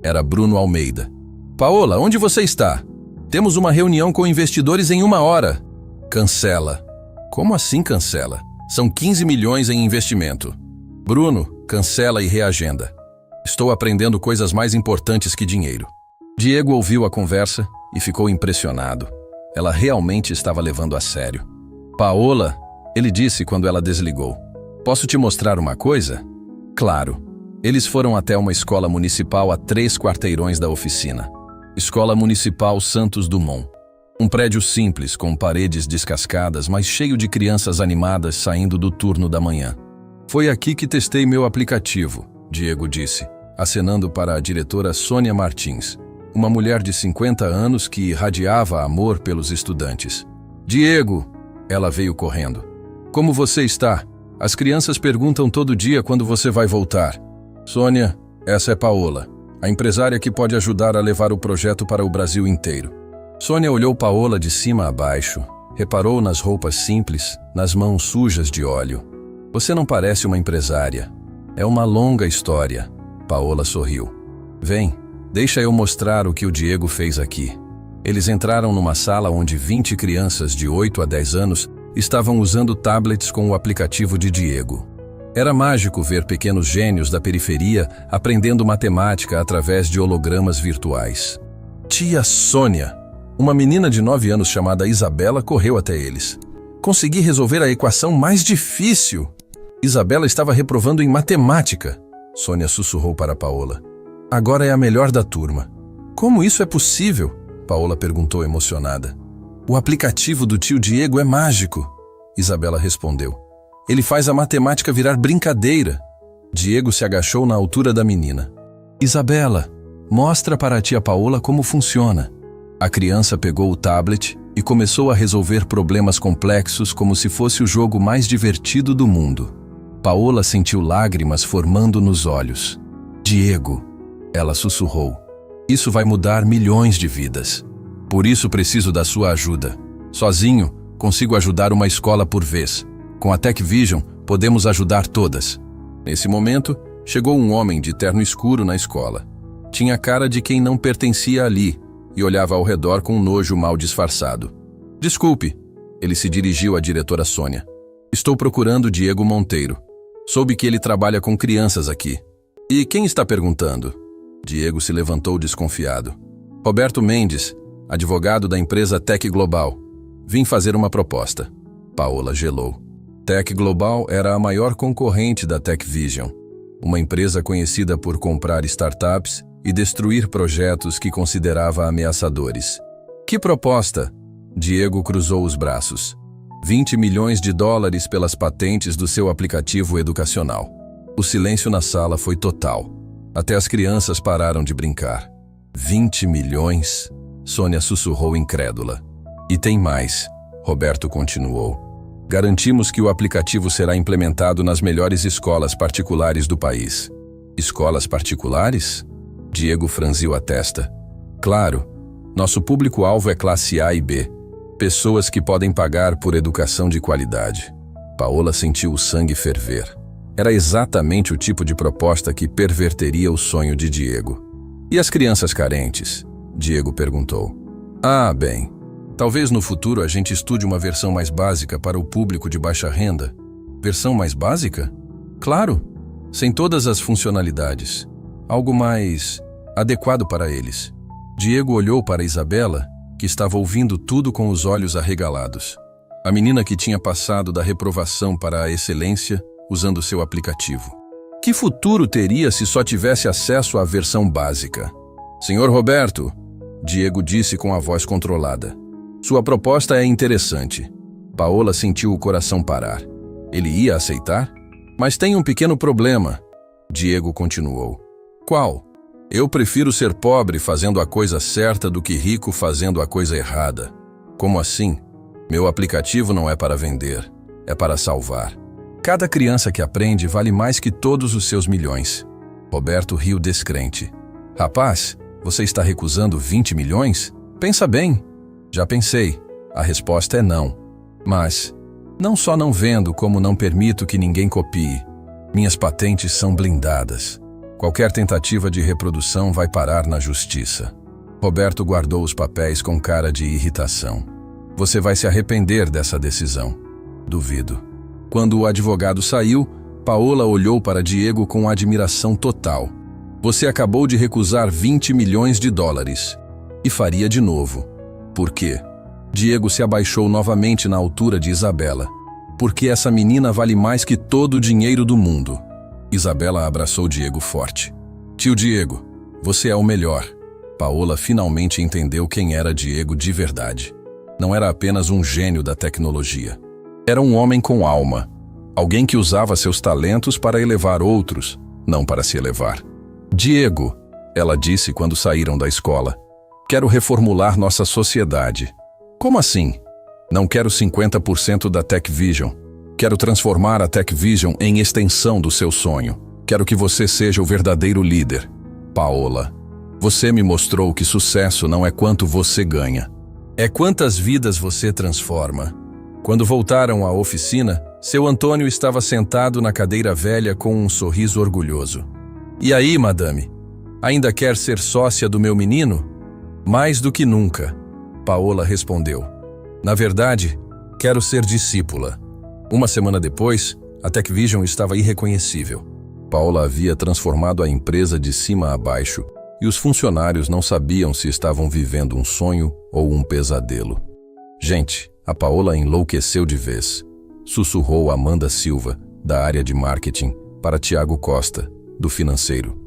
Era Bruno Almeida. Paola, onde você está? Temos uma reunião com investidores em 1 hora. Cancela. Como assim cancela? São 15 milhões em investimento. Bruno, cancela e reagenda. Estou aprendendo coisas mais importantes que dinheiro. Diego ouviu a conversa e ficou impressionado. Ela realmente estava levando a sério. Paola, ele disse quando ela desligou. Posso te mostrar uma coisa? Claro. Eles foram até uma escola municipal a 3 quarteirões da oficina. Escola Municipal Santos Dumont. Um prédio simples, com paredes descascadas, mas cheio de crianças animadas saindo do turno da manhã. Foi aqui que testei meu aplicativo, Diego disse, acenando para a diretora Sônia Martins, uma mulher de 50 anos que irradiava amor pelos estudantes. Diego, ela veio correndo. Como você está? As crianças perguntam todo dia quando você vai voltar. Sônia, essa é Paola, a empresária que pode ajudar a levar o projeto para o Brasil inteiro. Sônia olhou Paola de cima a baixo, reparou nas roupas simples, nas mãos sujas de óleo. Você não parece uma empresária. É uma longa história. Paola sorriu. Vem, deixa eu mostrar o que o Diego fez aqui. Eles entraram numa sala onde 20 crianças de 8 a 10 anos estavam usando tablets com o aplicativo de Diego. Era mágico ver pequenos gênios da periferia aprendendo matemática através de hologramas virtuais. Tia Sônia, uma menina de 9 anos chamada Isabela, correu até eles. Consegui resolver a equação mais difícil. Isabela estava reprovando em matemática. Sônia sussurrou para Paola. Agora é a melhor da turma. Como isso é possível? Paola perguntou emocionada. O aplicativo do tio Diego é mágico. Isabela respondeu. Ele faz a matemática virar brincadeira. Diego se agachou na altura da menina. Isabela, mostra para a tia Paola como funciona. A criança pegou o tablet e começou a resolver problemas complexos como se fosse o jogo mais divertido do mundo. Paola sentiu lágrimas formando nos olhos. Diego, ela sussurrou. Isso vai mudar milhões de vidas. Por isso preciso da sua ajuda. Sozinho, consigo ajudar uma escola por vez. Com a Tech Vision, podemos ajudar todas. Nesse momento, chegou um homem de terno escuro na escola. Tinha cara de quem não pertencia ali e olhava ao redor com nojo mal disfarçado. Desculpe, ele se dirigiu à diretora Sônia. Estou procurando Diego Monteiro. Soube que ele trabalha com crianças aqui. E quem está perguntando? Diego se levantou desconfiado. Roberto Mendes, advogado da empresa Tech Global. Vim fazer uma proposta. Paola gelou. Tech Global era a maior concorrente da Tech Vision, uma empresa conhecida por comprar startups e destruir projetos que considerava ameaçadores. Que proposta? Diego cruzou os braços. 20 milhões de dólares pelas patentes do seu aplicativo educacional. O silêncio na sala foi total. Até as crianças pararam de brincar. 20 milhões? Sônia sussurrou incrédula. E tem mais, Roberto continuou. Garantimos que o aplicativo será implementado nas melhores escolas particulares do país. Escolas particulares? Diego franziu a testa. Claro, nosso público-alvo é classe A e B. Pessoas que podem pagar por educação de qualidade. Paola sentiu o sangue ferver. Era exatamente o tipo de proposta que perverteria o sonho de Diego. E as crianças carentes? Diego perguntou. Ah, bem. Talvez no futuro a gente estude uma versão mais básica para o público de baixa renda. Versão mais básica? Claro, sem todas as funcionalidades. Algo mais adequado para eles. Diego olhou para Isabela, que estava ouvindo tudo com os olhos arregalados. A menina que tinha passado da reprovação para a excelência usando seu aplicativo. Que futuro teria se só tivesse acesso à versão básica? Senhor Roberto, Diego disse com a voz controlada. Sua proposta é interessante. Paola sentiu o coração parar. Ele ia aceitar? Mas tem um pequeno problema. Diego continuou. Qual? Eu prefiro ser pobre fazendo a coisa certa do que rico fazendo a coisa errada. Como assim? Meu aplicativo não é para vender, é para salvar. Cada criança que aprende vale mais que todos os seus milhões. Roberto riu descrente. Rapaz, você está recusando 20 milhões? Pensa bem. Já pensei. A resposta é não. Mas, não só não vendo, como não permito que ninguém copie. Minhas patentes são blindadas. Qualquer tentativa de reprodução vai parar na justiça. Roberto guardou os papéis com cara de irritação. Você vai se arrepender dessa decisão. Duvido. Quando o advogado saiu, Paola olhou para Diego com admiração total. Você acabou de recusar 20 milhões de dólares. E faria de novo. Por quê? Diego se abaixou novamente na altura de Isabela. Porque essa menina vale mais que todo o dinheiro do mundo. Isabela abraçou Diego forte. Tio Diego, você é o melhor. Paola finalmente entendeu quem era Diego de verdade. Não era apenas um gênio da tecnologia. Era um homem com alma. Alguém que usava seus talentos para elevar outros, não para se elevar. Diego, ela disse quando saíram da escola, quero reformular nossa sociedade. Como assim? Não quero 50% da TechVision. Quero transformar a TechVision em extensão do seu sonho. Quero que você seja o verdadeiro líder. Paola, você me mostrou que sucesso não é quanto você ganha. É quantas vidas você transforma. Quando voltaram à oficina, seu Antônio estava sentado na cadeira velha com um sorriso orgulhoso. E aí, madame? Ainda quer ser sócia do meu menino? Mais do que nunca, Paola respondeu. Na verdade, quero ser discípula. Uma semana depois, a TechVision estava irreconhecível. Paola havia transformado a empresa de cima a baixo e os funcionários não sabiam se estavam vivendo um sonho ou um pesadelo. Gente, a Paola enlouqueceu de vez. Sussurrou Amanda Silva, da área de marketing, para Tiago Costa, do financeiro.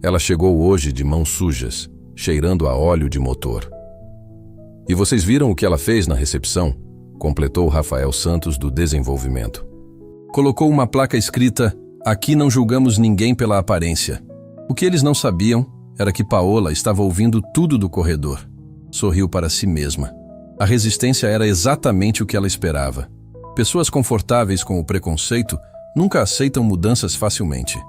Ela chegou hoje de mãos sujas, cheirando a óleo de motor. E vocês viram o que ela fez na recepção? Completou Rafael Santos, do desenvolvimento. Colocou uma placa escrita: aqui não julgamos ninguém pela aparência. O que eles não sabiam era que Paola estava ouvindo tudo do corredor. Sorriu para si mesma. A resistência era exatamente o que ela esperava. Pessoas confortáveis com o preconceito nunca aceitam mudanças facilmente.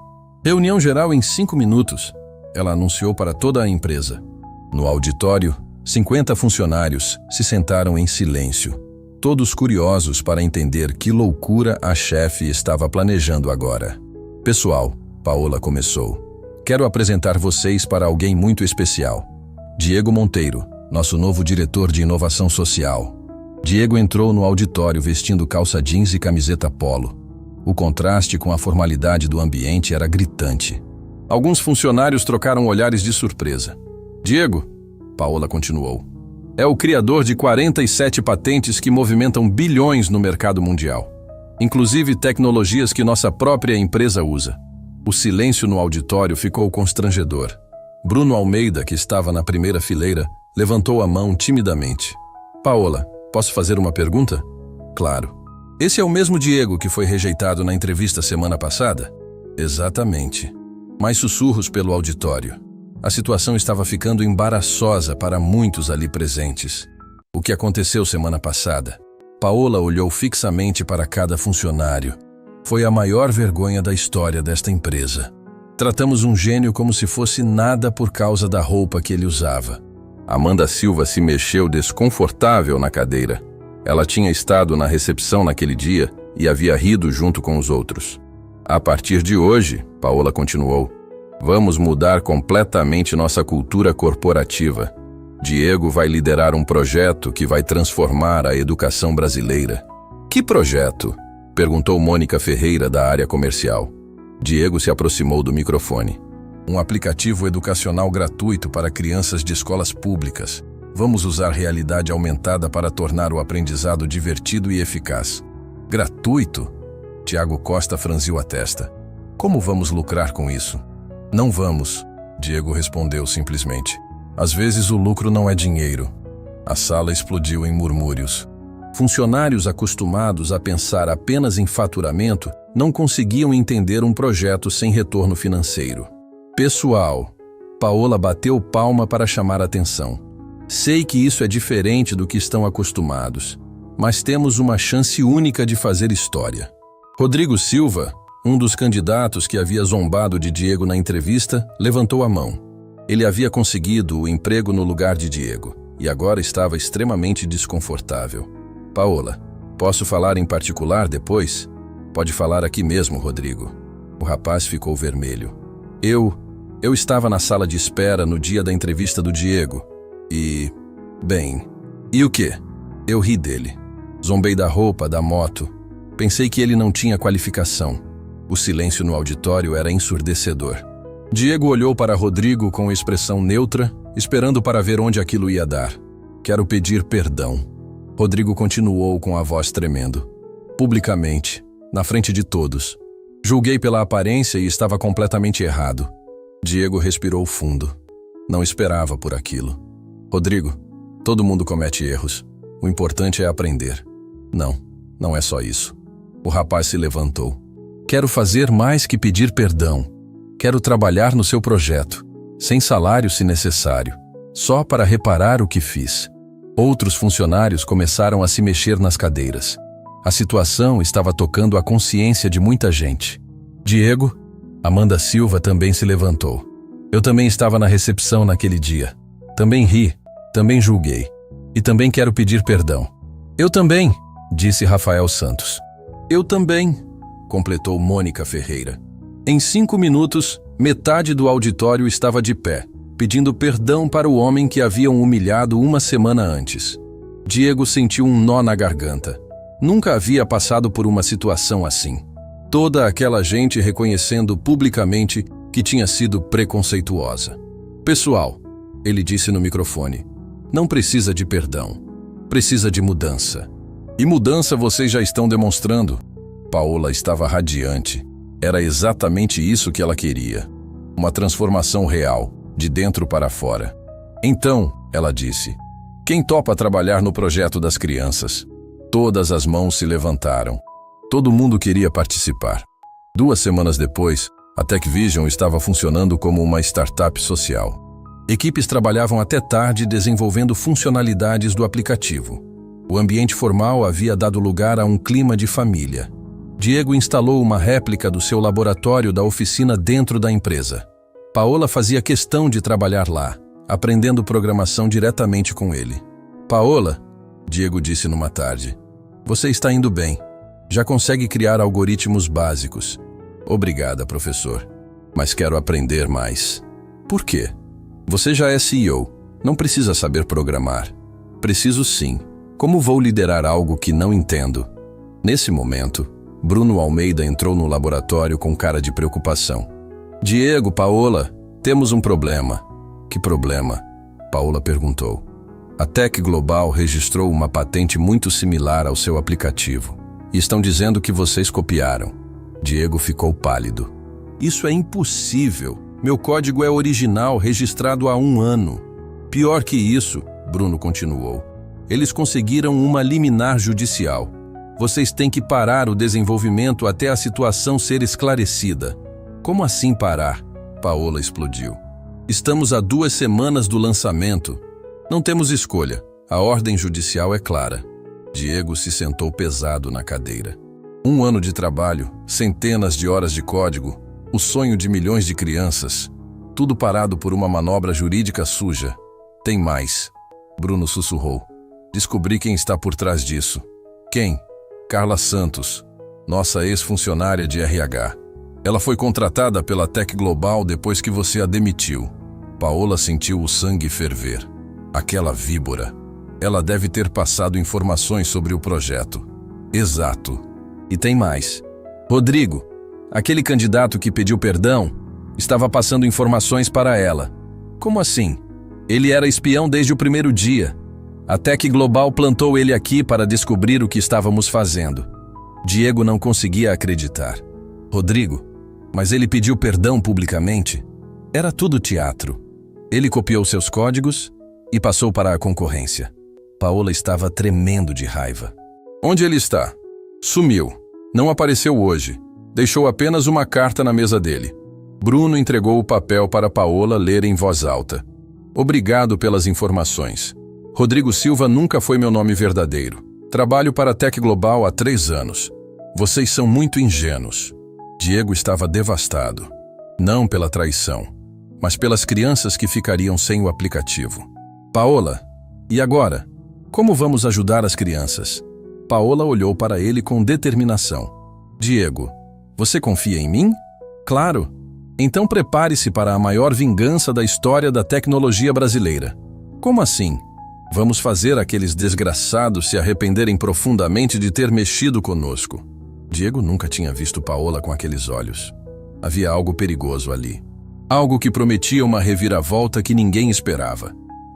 Reunião geral em 5 minutos, ela anunciou para toda a empresa. No auditório, 50 funcionários se sentaram em silêncio, todos curiosos para entender que loucura a chefe estava planejando agora. Pessoal, Paola começou. Quero apresentar vocês para alguém muito especial. Diego Monteiro, nosso novo diretor de inovação social. Diego entrou no auditório vestindo calça jeans e camiseta polo. O contraste com a formalidade do ambiente era gritante. Alguns funcionários trocaram olhares de surpresa. Diego, Paola continuou, é o criador de 47 patentes que movimentam bilhões no mercado mundial. Inclusive tecnologias que nossa própria empresa usa. O silêncio no auditório ficou constrangedor. Bruno Almeida, que estava na primeira fileira, levantou a mão timidamente. Paola, posso fazer uma pergunta? Claro. Esse é o mesmo Diego que foi rejeitado na entrevista semana passada? Exatamente. Mais sussurros pelo auditório. A situação estava ficando embaraçosa para muitos ali presentes. O que aconteceu semana passada? Paola olhou fixamente para cada funcionário. Foi a maior vergonha da história desta empresa. Tratamos um gênio como se fosse nada por causa da roupa que ele usava. Amanda Silva se mexeu desconfortável na cadeira. Ela tinha estado na recepção naquele dia e havia rido junto com os outros. A partir de hoje, Paola continuou, vamos mudar completamente nossa cultura corporativa. Diego vai liderar um projeto que vai transformar a educação brasileira. Que projeto? Perguntou Mônica Ferreira, da área comercial. Diego se aproximou do microfone. Um aplicativo educacional gratuito para crianças de escolas públicas. Vamos usar realidade aumentada para tornar o aprendizado divertido e eficaz. Gratuito? Tiago Costa franziu a testa. Como vamos lucrar com isso? Não vamos, Diego respondeu simplesmente. Às vezes o lucro não é dinheiro. A sala explodiu em murmúrios. Funcionários acostumados a pensar apenas em faturamento não conseguiam entender um projeto sem retorno financeiro. Pessoal, Paola bateu palma para chamar a atenção. Sei que isso é diferente do que estão acostumados, mas temos uma chance única de fazer história. Rodrigo Silva, um dos candidatos que havia zombado de Diego na entrevista, levantou a mão. Ele havia conseguido o emprego no lugar de Diego e agora estava extremamente desconfortável. Paola, posso falar em particular depois? Pode falar aqui mesmo, Rodrigo. O rapaz ficou vermelho. Eu estava na sala de espera no dia da entrevista do Diego e... bem... E o quê? Eu ri dele. Zombei da roupa, da moto. Pensei que ele não tinha qualificação. O silêncio no auditório era ensurdecedor. Diego olhou para Rodrigo com expressão neutra, esperando para ver onde aquilo ia dar. Quero pedir perdão. Rodrigo continuou com a voz tremendo. Publicamente, na frente de todos. Julguei pela aparência e estava completamente errado. Diego respirou fundo. Não esperava por aquilo. Rodrigo, todo mundo comete erros. O importante é aprender. Não é só isso. O rapaz se levantou. Quero fazer mais que pedir perdão. Quero trabalhar no seu projeto, sem salário se necessário, só para reparar o que fiz. Outros funcionários começaram a se mexer nas cadeiras. A situação estava tocando a consciência de muita gente. Diego, Amanda Silva também se levantou. Eu também estava na recepção naquele dia. Também ri, também julguei. E também quero pedir perdão. Eu também, disse Rafael Santos. Eu também, completou Mônica Ferreira. Em 5 minutos, metade do auditório estava de pé, pedindo perdão para o homem que haviam humilhado uma semana antes. Diego sentiu um nó na garganta. Nunca havia passado por uma situação assim. Toda aquela gente reconhecendo publicamente que tinha sido preconceituosa. Pessoal, ele disse no microfone, não precisa de perdão, precisa de mudança. E mudança vocês já estão demonstrando. Paola estava radiante. Era exatamente isso que ela queria. Uma transformação real, de dentro para fora. Então, ela disse, quem topa trabalhar no projeto das crianças? Todas as mãos se levantaram. Todo mundo queria participar. 2 semanas depois, a TechVision estava funcionando como uma startup social. Equipes trabalhavam até tarde desenvolvendo funcionalidades do aplicativo. O ambiente formal havia dado lugar a um clima de família. Diego instalou uma réplica do seu laboratório da oficina dentro da empresa. Paola fazia questão de trabalhar lá, aprendendo programação diretamente com ele. Paola, Diego disse numa tarde, você está indo bem. Já consegue criar algoritmos básicos. Obrigada, professor. Mas quero aprender mais. Por quê? Você já é CEO. Não precisa saber programar. Preciso sim. Como vou liderar algo que não entendo? Nesse momento, Bruno Almeida entrou no laboratório com cara de preocupação. Diego, Paola, temos um problema. Que problema? Paola perguntou. A Tech Global registrou uma patente muito similar ao seu aplicativo. E estão dizendo que vocês copiaram. Diego ficou pálido. Isso é impossível. Meu código é original, registrado há 1 ano. Pior que isso, Bruno continuou. Eles conseguiram uma liminar judicial. Vocês têm que parar o desenvolvimento até a situação ser esclarecida. Como assim parar? Paola explodiu. Estamos a 2 semanas do lançamento. Não temos escolha. A ordem judicial é clara. Diego se sentou pesado na cadeira. 1 ano de trabalho, centenas de horas de código, o sonho de milhões de crianças, tudo parado por uma manobra jurídica suja. Tem mais. Bruno sussurrou. Descobri quem está por trás disso. Quem? Carla Santos, nossa ex-funcionária de RH. Ela foi contratada pela Tech Global depois que você a demitiu. Paola sentiu o sangue ferver. Aquela víbora. Ela deve ter passado informações sobre o projeto. Exato. E tem mais. Rodrigo, aquele candidato que pediu perdão, estava passando informações para ela. Como assim? Ele era espião desde o primeiro dia. A Tech Global plantou ele aqui para descobrir o que estávamos fazendo. Diego não conseguia acreditar. Rodrigo, mas ele pediu perdão publicamente? Era tudo teatro. Ele copiou seus códigos e passou para a concorrência. Paola estava tremendo de raiva. Onde ele está? Sumiu. Não apareceu hoje. Deixou apenas uma carta na mesa dele. Bruno entregou o papel para Paola ler em voz alta. Obrigado pelas informações. Rodrigo Silva nunca foi meu nome verdadeiro. Trabalho para a Tech Global há 3 anos. Vocês são muito ingênuos. Diego estava devastado. Não pela traição, mas pelas crianças que ficariam sem o aplicativo. Paola, e agora? Como vamos ajudar as crianças? Paola olhou para ele com determinação. Diego, você confia em mim? Claro. Então prepare-se para a maior vingança da história da tecnologia brasileira. Como assim? Vamos fazer aqueles desgraçados se arrependerem profundamente de ter mexido conosco. Diego nunca tinha visto Paola com aqueles olhos. Havia algo perigoso ali. Algo que prometia uma reviravolta que ninguém esperava.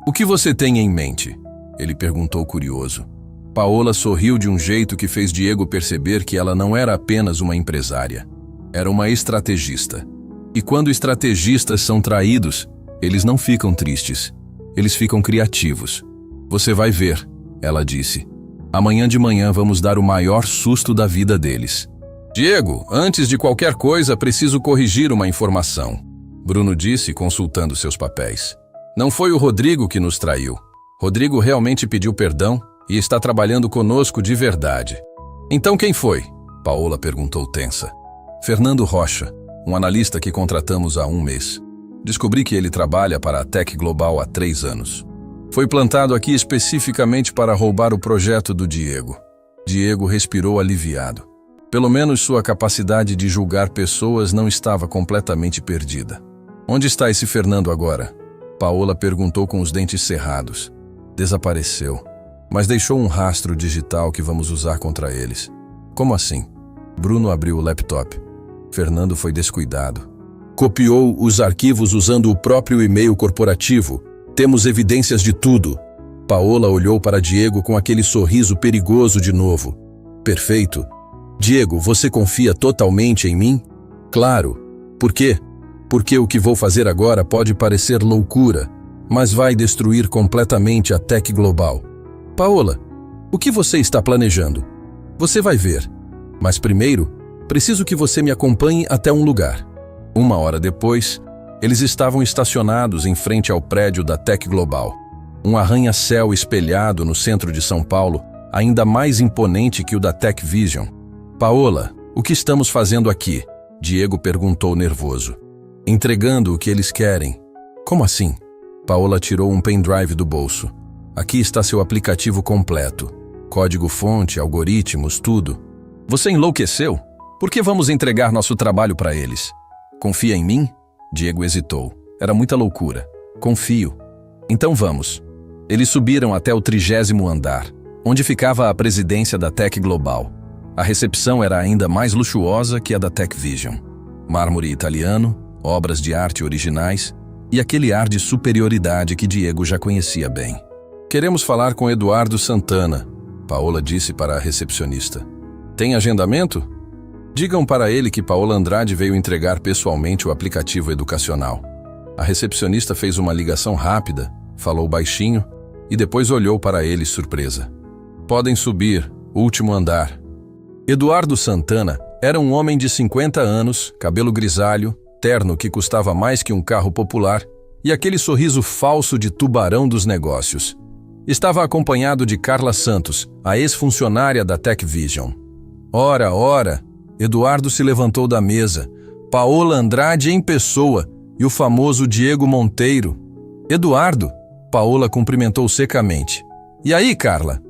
O que você tem em mente? Ele perguntou curioso. Paola sorriu de um jeito que fez Diego perceber que ela não era apenas uma empresária. Era uma estrategista. E quando estrategistas são traídos, eles não ficam tristes. Eles ficam criativos. Você vai ver, ela disse. Amanhã de manhã vamos dar o maior susto da vida deles. Diego, antes de qualquer coisa, preciso corrigir uma informação. Bruno disse, consultando seus papéis. Não foi o Rodrigo que nos traiu. Rodrigo realmente pediu perdão e está trabalhando conosco de verdade. Então quem foi? Paola perguntou tensa. Fernando Rocha, um analista que contratamos há 1 mês. Descobri que ele trabalha para a Tech Global há 3 anos. Foi plantado aqui especificamente para roubar o projeto do Diego. Diego respirou aliviado. Pelo menos sua capacidade de julgar pessoas não estava completamente perdida. Onde está esse Fernando agora? Paola perguntou com os dentes cerrados. Desapareceu, mas deixou um rastro digital que vamos usar contra eles. Como assim? Bruno abriu o laptop. Fernando foi descuidado. Copiou os arquivos usando o próprio e-mail corporativo. Temos evidências de tudo. Paola olhou para Diego com aquele sorriso perigoso de novo. Perfeito. Diego, você confia totalmente em mim? Claro. Por quê? Porque o que vou fazer agora pode parecer loucura, mas vai destruir completamente a Tech Global. Paola, o que você está planejando? Você vai ver. Mas primeiro, preciso que você me acompanhe até um lugar. 1 hora depois, eles estavam estacionados em frente ao prédio da Tech Global. Um arranha-céu espelhado no centro de São Paulo, ainda mais imponente que o da Tech Vision. Paola, o que estamos fazendo aqui? Diego perguntou nervoso. Entregando o que eles querem. Como assim? Paola tirou um pendrive do bolso. Aqui está seu aplicativo completo. Código-fonte, algoritmos, tudo. Você enlouqueceu? Por que vamos entregar nosso trabalho para eles? Confia em mim? Diego hesitou. Era muita loucura. Confio. Então vamos. Eles subiram até o 30º andar, onde ficava a presidência da Tech Global. A recepção era ainda mais luxuosa que a da Tech Vision. Mármore italiano, obras de arte originais e aquele ar de superioridade que Diego já conhecia bem. Queremos falar com Eduardo Santana, Paola disse para a recepcionista. Tem agendamento? Digam para ele que Paola Andrade veio entregar pessoalmente o aplicativo educacional. A recepcionista fez uma ligação rápida, falou baixinho e depois olhou para ele surpresa. Podem subir, último andar. Eduardo Santana era um homem de 50 anos, cabelo grisalho, terno que custava mais que um carro popular e aquele sorriso falso de tubarão dos negócios. Estava acompanhado de Carla Santos, a ex-funcionária da Tech Vision. Ora, ora! Eduardo se levantou da mesa. Paola Andrade em pessoa e o famoso Diego Monteiro. Eduardo! Paola cumprimentou secamente. E aí, Carla?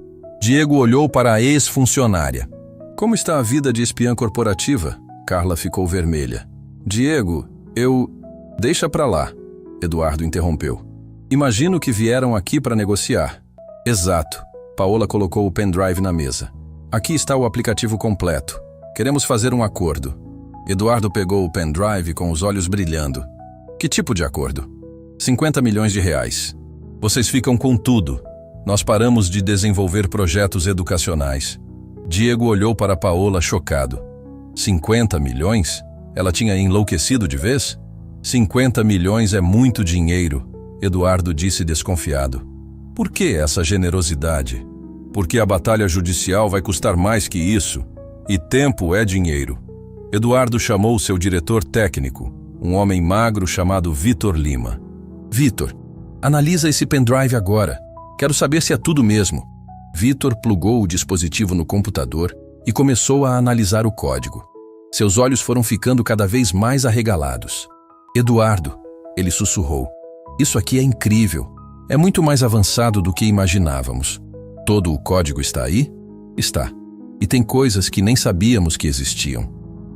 Diego olhou para a ex-funcionária. Como está a vida de espiã corporativa? Carla ficou vermelha. Diego, Deixa pra lá, Eduardo interrompeu. Imagino que vieram aqui para negociar. Exato. Paola colocou o pendrive na mesa. Aqui está o aplicativo completo. Queremos fazer um acordo. Eduardo pegou o pendrive com os olhos brilhando. Que tipo de acordo? 50 milhões de reais. Vocês ficam com tudo. Nós paramos de desenvolver projetos educacionais. Diego olhou para Paola chocado. 50 milhões? Ela tinha enlouquecido de vez? 50 milhões é muito dinheiro, Eduardo disse desconfiado. Por que essa generosidade? Porque a batalha judicial vai custar mais que isso. E tempo é dinheiro. Eduardo chamou seu diretor técnico, um homem magro chamado Vitor Lima. Vitor, analisa esse pendrive agora. Quero saber se é tudo mesmo. Vitor plugou o dispositivo no computador e começou a analisar o código. Seus olhos foram ficando cada vez mais arregalados. Eduardo, ele sussurrou. Isso aqui é incrível. É muito mais avançado do que imaginávamos. Todo o código está aí? Está. E tem coisas que nem sabíamos que existiam.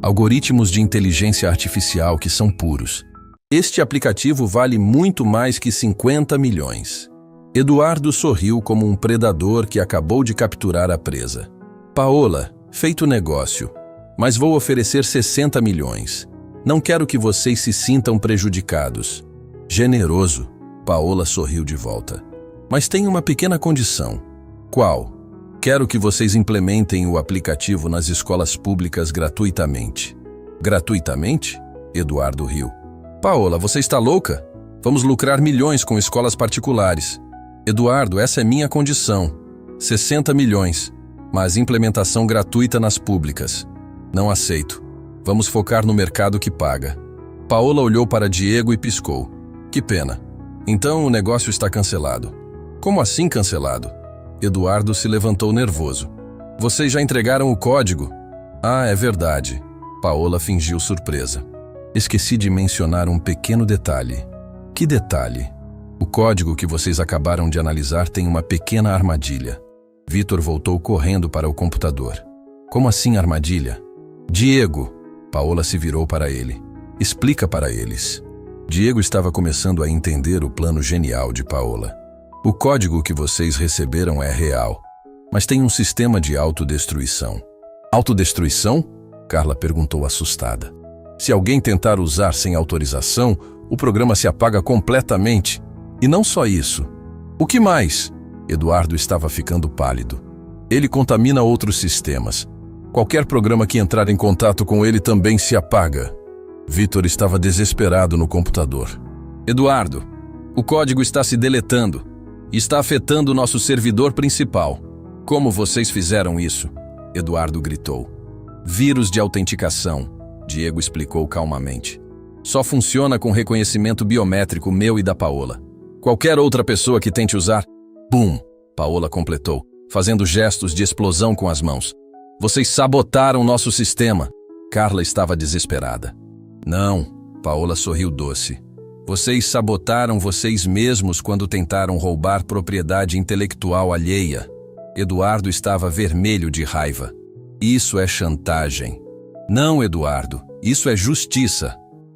Algoritmos de inteligência artificial que são puros. Este aplicativo vale muito mais que 50 milhões. Eduardo sorriu como um predador que acabou de capturar a presa. Paola, feito negócio. Mas vou oferecer 60 milhões. Não quero que vocês se sintam prejudicados. Generoso. Paola sorriu de volta. Mas tem uma pequena condição. Qual? Quero que vocês implementem o aplicativo nas escolas públicas gratuitamente. Gratuitamente? Eduardo riu. Paola, você está louca? Vamos lucrar milhões com escolas particulares. Eduardo, essa é minha condição. 60 milhões, mas implementação gratuita nas públicas. Não aceito. Vamos focar no mercado que paga. Paola olhou para Diego e piscou. Que pena. Então o negócio está cancelado. Como assim cancelado? Eduardo se levantou nervoso. Vocês já entregaram o código? Ah, é verdade. Paola fingiu surpresa. Esqueci de mencionar um pequeno detalhe. Que detalhe? O código que vocês acabaram de analisar tem uma pequena armadilha. Vitor voltou correndo para o computador. Como assim armadilha? Diego! Paola se virou para ele. Explica para eles. Diego estava começando a entender o plano genial de Paola. O código que vocês receberam é real, mas tem um sistema de autodestruição. Autodestruição? Carla perguntou assustada. Se alguém tentar usar sem autorização, o programa se apaga completamente. E não só isso. O que mais? Eduardo estava ficando pálido. Ele contamina outros sistemas. Qualquer programa que entrar em contato com ele também se apaga. Vitor estava desesperado no computador. Eduardo, o código está se deletando. Está afetando o nosso servidor principal. Como vocês fizeram isso? Eduardo gritou. Vírus de autenticação, Diego explicou calmamente. Só funciona com reconhecimento biométrico meu e da Paola. Qualquer outra pessoa que tente usar... Bum! Paola completou, fazendo gestos de explosão com as mãos. Vocês sabotaram nosso sistema. Carla estava desesperada. Não, Paola sorriu doce. Vocês sabotaram vocês mesmos quando tentaram roubar propriedade intelectual alheia. Eduardo estava vermelho de raiva. Isso é chantagem. Não, Eduardo, isso é justiça.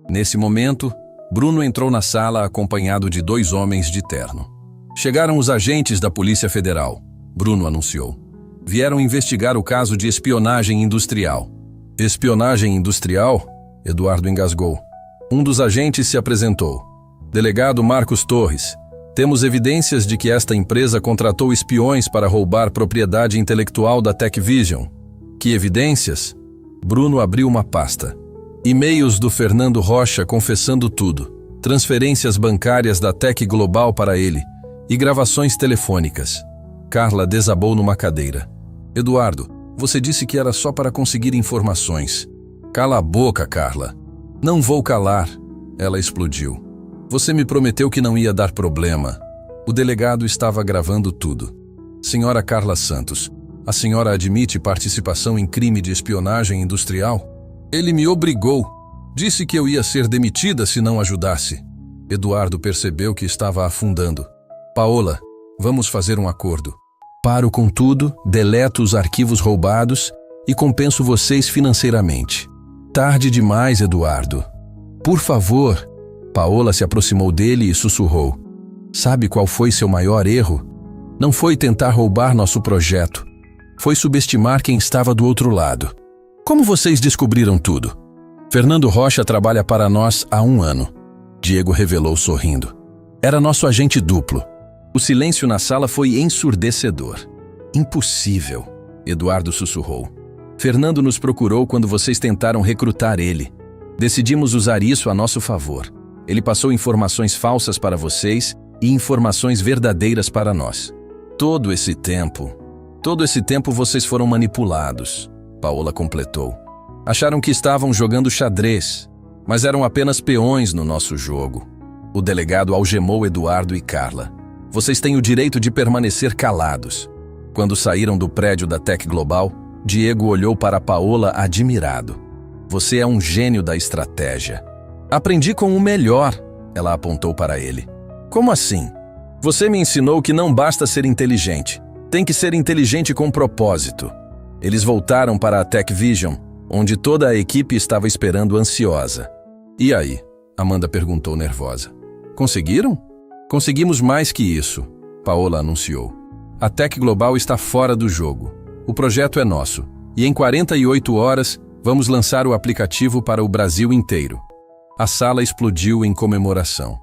Nesse momento, Bruno entrou na sala acompanhado de 2 homens de terno. Chegaram os agentes da Polícia Federal, Bruno anunciou. Vieram investigar o caso de espionagem industrial. Espionagem industrial? Eduardo engasgou. Um dos agentes se apresentou. Delegado Marcos Torres. Temos evidências de que esta empresa contratou espiões para roubar propriedade intelectual da TechVision. Que evidências? Bruno abriu uma pasta. E-mails do Fernando Rocha confessando tudo. Transferências bancárias da Tech Global para ele. E gravações telefônicas. Carla desabou numa cadeira. Eduardo, você disse que era só para conseguir informações. Cala a boca, Carla. Não vou calar. Ela explodiu. Você me prometeu que não ia dar problema. O delegado estava gravando tudo. Senhora Carla Santos, a senhora admite participação em crime de espionagem industrial? Ele me obrigou. Disse que eu ia ser demitida se não ajudasse. Eduardo percebeu que estava afundando. Paola, vamos fazer um acordo. Paro com tudo, deleto os arquivos roubados e compenso vocês financeiramente. Tarde demais, Eduardo. Por favor. Paola se aproximou dele e sussurrou. Sabe qual foi seu maior erro? Não foi tentar roubar nosso projeto. Foi subestimar quem estava do outro lado. Como vocês descobriram tudo? Fernando Rocha trabalha para nós há 1 ano. Diego revelou sorrindo. Era nosso agente duplo. O silêncio na sala foi ensurdecedor. Impossível, Eduardo sussurrou. Fernando nos procurou quando vocês tentaram recrutar ele. Decidimos usar isso a nosso favor. Ele passou informações falsas para vocês e informações verdadeiras para nós. Todo esse tempo vocês foram manipulados, Paola completou. Acharam que estavam jogando xadrez, mas eram apenas peões no nosso jogo. O delegado algemou Eduardo e Carla. Vocês têm o direito de permanecer calados. Quando saíram do prédio da Tech Global, Diego olhou para Paola admirado. Você é um gênio da estratégia. Aprendi com o melhor, ela apontou para ele. Como assim? Você me ensinou que não basta ser inteligente. Tem que ser inteligente com propósito. Eles voltaram para a TechVision, onde toda a equipe estava esperando ansiosa. E aí? Amanda perguntou nervosa. Conseguiram? Conseguimos mais que isso, Paola anunciou. A Tech Global está fora do jogo. O projeto é nosso, e em 48 horas vamos lançar o aplicativo para o Brasil inteiro. A sala explodiu em comemoração.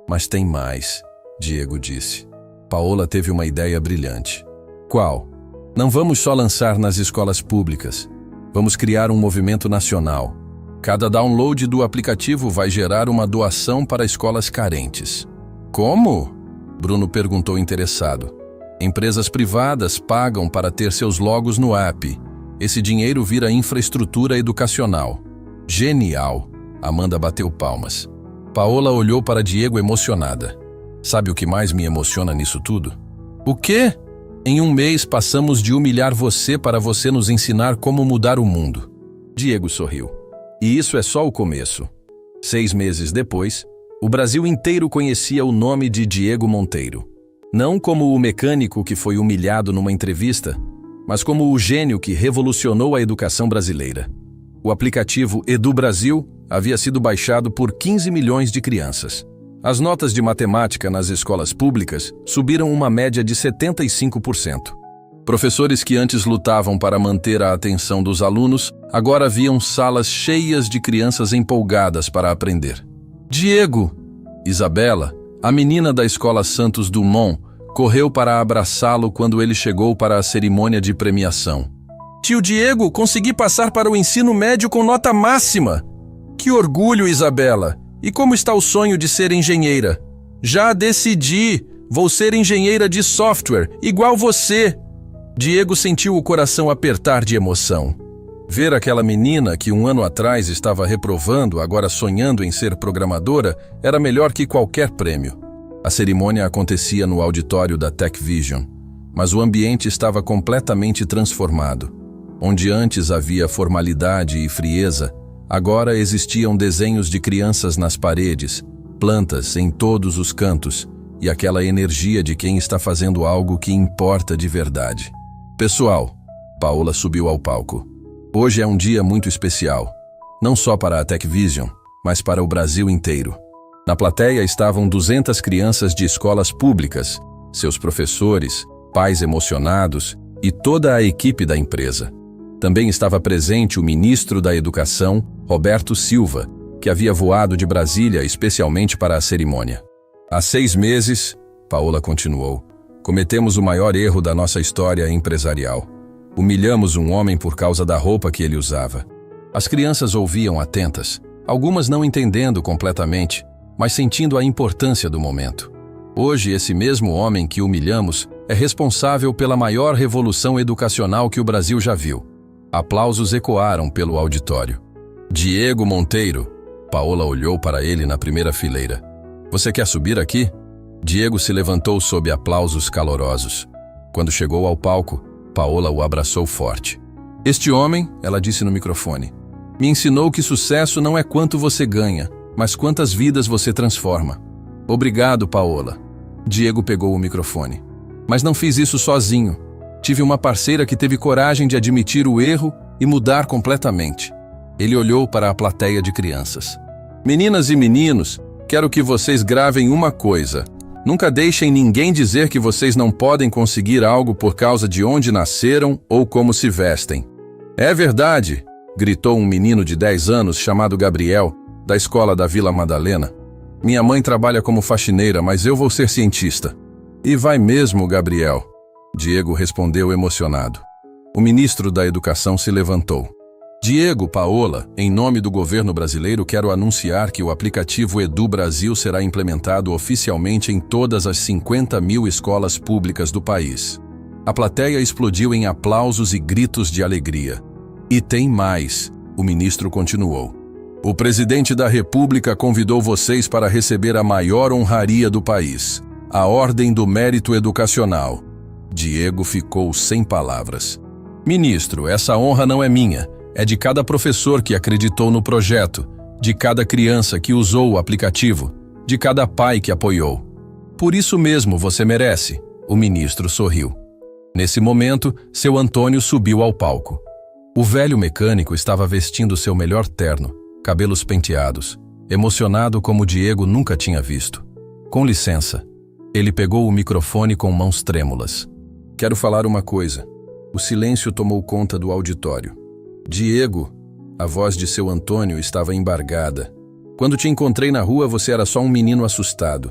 Mas tem mais, Diego disse. Paola teve uma ideia brilhante. Qual? Não vamos só lançar nas escolas públicas. Vamos criar um movimento nacional. Cada download do aplicativo vai gerar uma doação para escolas carentes. Como? Bruno perguntou interessado. Empresas privadas pagam para ter seus logos no app. Esse dinheiro vira infraestrutura educacional. Genial! Amanda bateu palmas. Paola olhou para Diego emocionada. Sabe o que mais me emociona nisso tudo? O quê? Em um mês passamos de humilhar você para você nos ensinar como mudar o mundo. Diego sorriu. E isso é só o começo. 6 meses depois, o Brasil inteiro conhecia o nome de Diego Monteiro. Não como o mecânico que foi humilhado numa entrevista, mas como o gênio que revolucionou a educação brasileira. O aplicativo Edu Brasil havia sido baixado por 15 milhões de crianças. As notas de matemática nas escolas públicas subiram uma média de 75%. Professores que antes lutavam para manter a atenção dos alunos, agora viam salas cheias de crianças empolgadas para aprender. Diego! Isabela, a menina da escola Santos Dumont, correu para abraçá-lo quando ele chegou para a cerimônia de premiação. Tio Diego, consegui passar para o ensino médio com nota máxima! Que orgulho, Isabela! E como está o sonho de ser engenheira? Já decidi! Vou ser engenheira de software, igual você! Diego sentiu o coração apertar de emoção. Ver aquela menina que 1 ano atrás estava reprovando, agora sonhando em ser programadora, era melhor que qualquer prêmio. A cerimônia acontecia no auditório da Tech Vision, mas o ambiente estava completamente transformado. Onde antes havia formalidade e frieza, agora existiam desenhos de crianças nas paredes, plantas em todos os cantos e aquela energia de quem está fazendo algo que importa de verdade. Pessoal, Paola subiu ao palco. Hoje é um dia muito especial, não só para a Tech Vision, mas para o Brasil inteiro. Na plateia estavam 200 crianças de escolas públicas, seus professores, pais emocionados e toda a equipe da empresa. Também estava presente o ministro da Educação, Roberto Silva, que havia voado de Brasília especialmente para a cerimônia. Há 6 meses, Paola continuou, cometemos o maior erro da nossa história empresarial. Humilhamos um homem por causa da roupa que ele usava. As crianças ouviam atentas, algumas não entendendo completamente, mas sentindo a importância do momento. Hoje, esse mesmo homem que humilhamos é responsável pela maior revolução educacional que o Brasil já viu. Aplausos ecoaram pelo auditório. Diego Monteiro. Paola olhou para ele na primeira fileira. Você quer subir aqui? Diego se levantou sob aplausos calorosos. Quando chegou ao palco, Paola o abraçou forte. Este homem, ela disse no microfone, me ensinou que sucesso não é quanto você ganha, mas quantas vidas você transforma. Obrigado, Paola. Diego pegou o microfone. Mas não fiz isso sozinho. Tive uma parceira que teve coragem de admitir o erro e mudar completamente. Ele olhou para a plateia de crianças. Meninas e meninos, quero que vocês gravem uma coisa. Nunca deixem ninguém dizer que vocês não podem conseguir algo por causa de onde nasceram ou como se vestem. É verdade, gritou um menino de 10 anos chamado Gabriel, da escola da Vila Madalena. Minha mãe trabalha como faxineira, mas eu vou ser cientista. E vai mesmo, Gabriel. Diego respondeu emocionado. O ministro da Educação se levantou. Diego, Paola, em nome do governo brasileiro, quero anunciar que o aplicativo Edu Brasil será implementado oficialmente em todas as 50 mil escolas públicas do país. A plateia explodiu em aplausos e gritos de alegria. E tem mais, o ministro continuou. O presidente da República convidou vocês para receber a maior honraria do país, a Ordem do Mérito Educacional. Diego ficou sem palavras. Ministro, essa honra não é minha. É de cada professor que acreditou no projeto, de cada criança que usou o aplicativo, de cada pai que apoiou. Por isso mesmo você merece, o ministro sorriu. Nesse momento, seu Antônio subiu ao palco. O velho mecânico estava vestindo seu melhor terno, cabelos penteados, emocionado como Diego nunca tinha visto. Com licença, ele pegou o microfone com mãos trêmulas. Quero falar uma coisa. O silêncio tomou conta do auditório. Diego, a voz de seu Antônio estava embargada. Quando te encontrei na rua, você era só um menino assustado.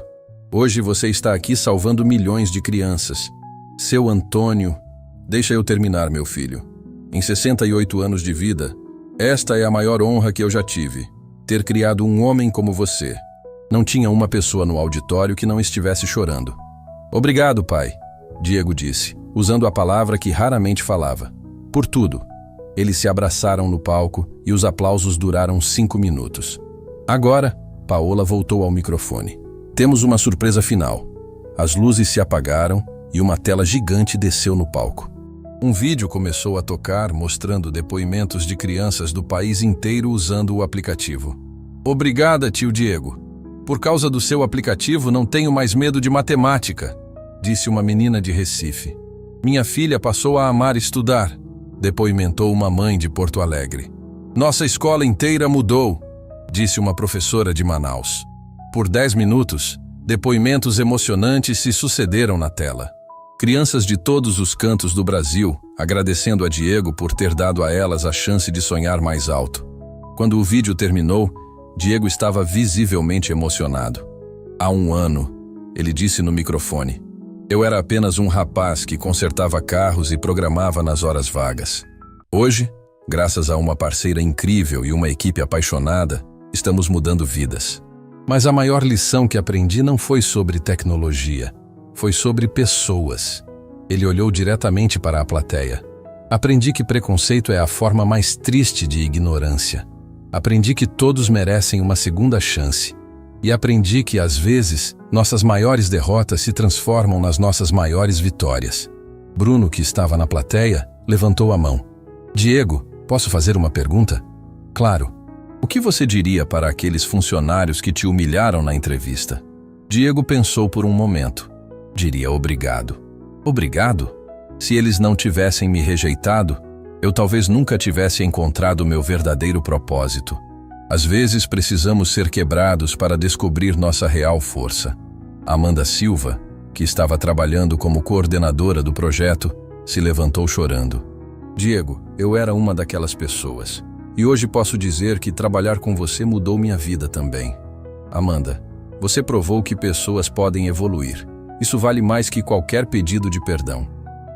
Hoje você está aqui salvando milhões de crianças. Seu Antônio, Deixa eu terminar, meu filho. Em 68 anos de vida, esta é a maior honra que eu já tive. Ter criado um homem como você. Não tinha uma pessoa no auditório que não estivesse chorando. Obrigado, pai, Diego disse, usando a palavra que raramente falava. Por tudo. Eles se abraçaram no palco e os aplausos duraram 5 minutos. Agora, Paola voltou ao microfone. Temos uma surpresa final. As luzes se apagaram e uma tela gigante desceu no palco. Um vídeo começou a tocar mostrando depoimentos de crianças do país inteiro usando o aplicativo. Obrigada, tio Diego. Por causa do seu aplicativo não tenho mais medo de matemática, disse uma menina de Recife. Minha filha passou a amar estudar, depoimentou uma mãe de Porto Alegre. Nossa escola inteira mudou, disse uma professora de Manaus. Por 10 minutos, depoimentos emocionantes se sucederam na tela. Crianças de todos os cantos do Brasil, agradecendo a Diego por ter dado a elas a chance de sonhar mais alto. Quando o vídeo terminou, Diego estava visivelmente emocionado. Há 1 ano, ele disse no microfone, eu era apenas um rapaz que consertava carros e programava nas horas vagas. Hoje, graças a uma parceira incrível e uma equipe apaixonada, estamos mudando vidas. Mas a maior lição que aprendi não foi sobre tecnologia. Foi sobre pessoas. Ele olhou diretamente para a plateia. Aprendi que preconceito é a forma mais triste de ignorância. Aprendi que todos merecem uma segunda chance. E aprendi que, às vezes, nossas maiores derrotas se transformam nas nossas maiores vitórias. Bruno, que estava na plateia, levantou a mão. Diego, posso fazer uma pergunta? Claro. O que você diria para aqueles funcionários que te humilharam na entrevista? Diego pensou por um momento. Diria obrigado. Obrigado? Se eles não tivessem me rejeitado, eu talvez nunca tivesse encontrado o meu verdadeiro propósito. Às vezes precisamos ser quebrados para descobrir nossa real força. Amanda Silva, que estava trabalhando como coordenadora do projeto, se levantou chorando. Diego, eu era uma daquelas pessoas. E hoje posso dizer que trabalhar com você mudou minha vida também. Amanda, você provou que pessoas podem evoluir. Isso vale mais que qualquer pedido de perdão.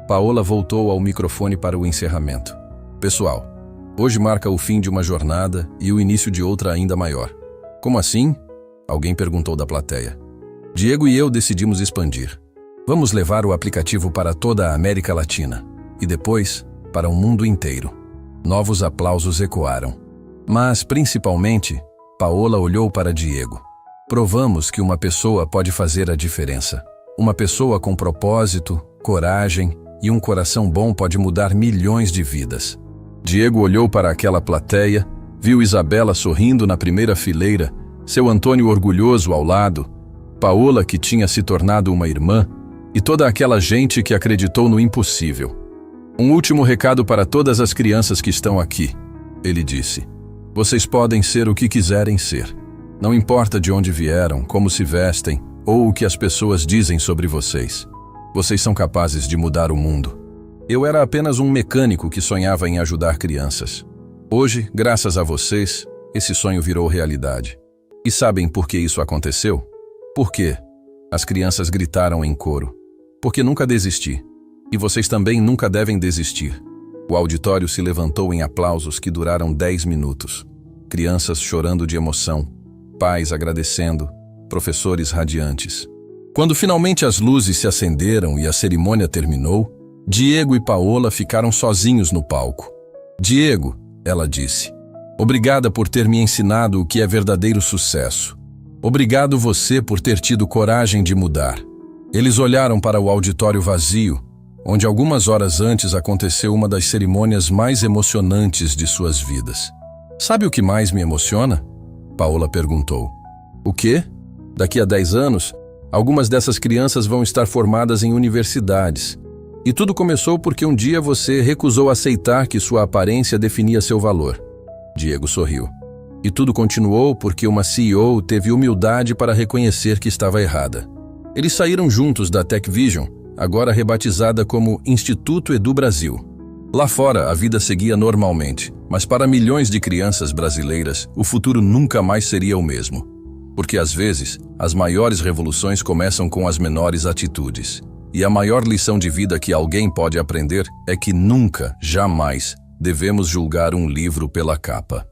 Paola voltou ao microfone para o encerramento. Pessoal, hoje marca o fim de uma jornada e o início de outra ainda maior. Como assim? Alguém perguntou da plateia. Diego e eu decidimos expandir. Vamos levar o aplicativo para toda a América Latina e depois para o mundo inteiro. Novos aplausos ecoaram. Mas, principalmente, Paola olhou para Diego. Provamos que uma pessoa pode fazer a diferença. Uma pessoa com propósito, coragem e um coração bom pode mudar milhões de vidas. Diego olhou para aquela plateia, viu Isabela sorrindo na primeira fileira, seu Antônio orgulhoso ao lado, Paola que tinha se tornado uma irmã e toda aquela gente que acreditou no impossível. Um último recado para todas as crianças que estão aqui, ele disse. Vocês podem ser o que quiserem ser. Não importa de onde vieram, como se vestem, ou o que as pessoas dizem sobre vocês. Vocês são capazes de mudar o mundo. Eu era apenas um mecânico que sonhava em ajudar crianças. Hoje, graças a vocês, esse sonho virou realidade. E sabem por que isso aconteceu? Por quê? As crianças gritaram em coro. Porque nunca desisti. E vocês também nunca devem desistir. O auditório se levantou em aplausos que duraram 10 minutos. Crianças chorando de emoção, pais agradecendo, professores radiantes. Quando finalmente as luzes se acenderam e a cerimônia terminou, Diego e Paola ficaram sozinhos no palco. Diego, ela disse, obrigada por ter me ensinado o que é verdadeiro sucesso. Obrigado você por ter tido coragem de mudar. Eles olharam para o auditório vazio, onde algumas horas antes aconteceu uma das cerimônias mais emocionantes de suas vidas. Sabe o que mais me emociona? Paola perguntou. O quê? Daqui a 10 anos, algumas dessas crianças vão estar formadas em universidades. E tudo começou porque um dia você recusou aceitar que sua aparência definia seu valor. Diego sorriu. E tudo continuou porque uma CEO teve humildade para reconhecer que estava errada. Eles saíram juntos da TechVision, agora rebatizada como Instituto Edu Brasil. Lá fora, a vida seguia normalmente, mas para milhões de crianças brasileiras, o futuro nunca mais seria o mesmo. Porque às vezes, as maiores revoluções começam com as menores atitudes. E a maior lição de vida que alguém pode aprender é que nunca, jamais, devemos julgar um livro pela capa.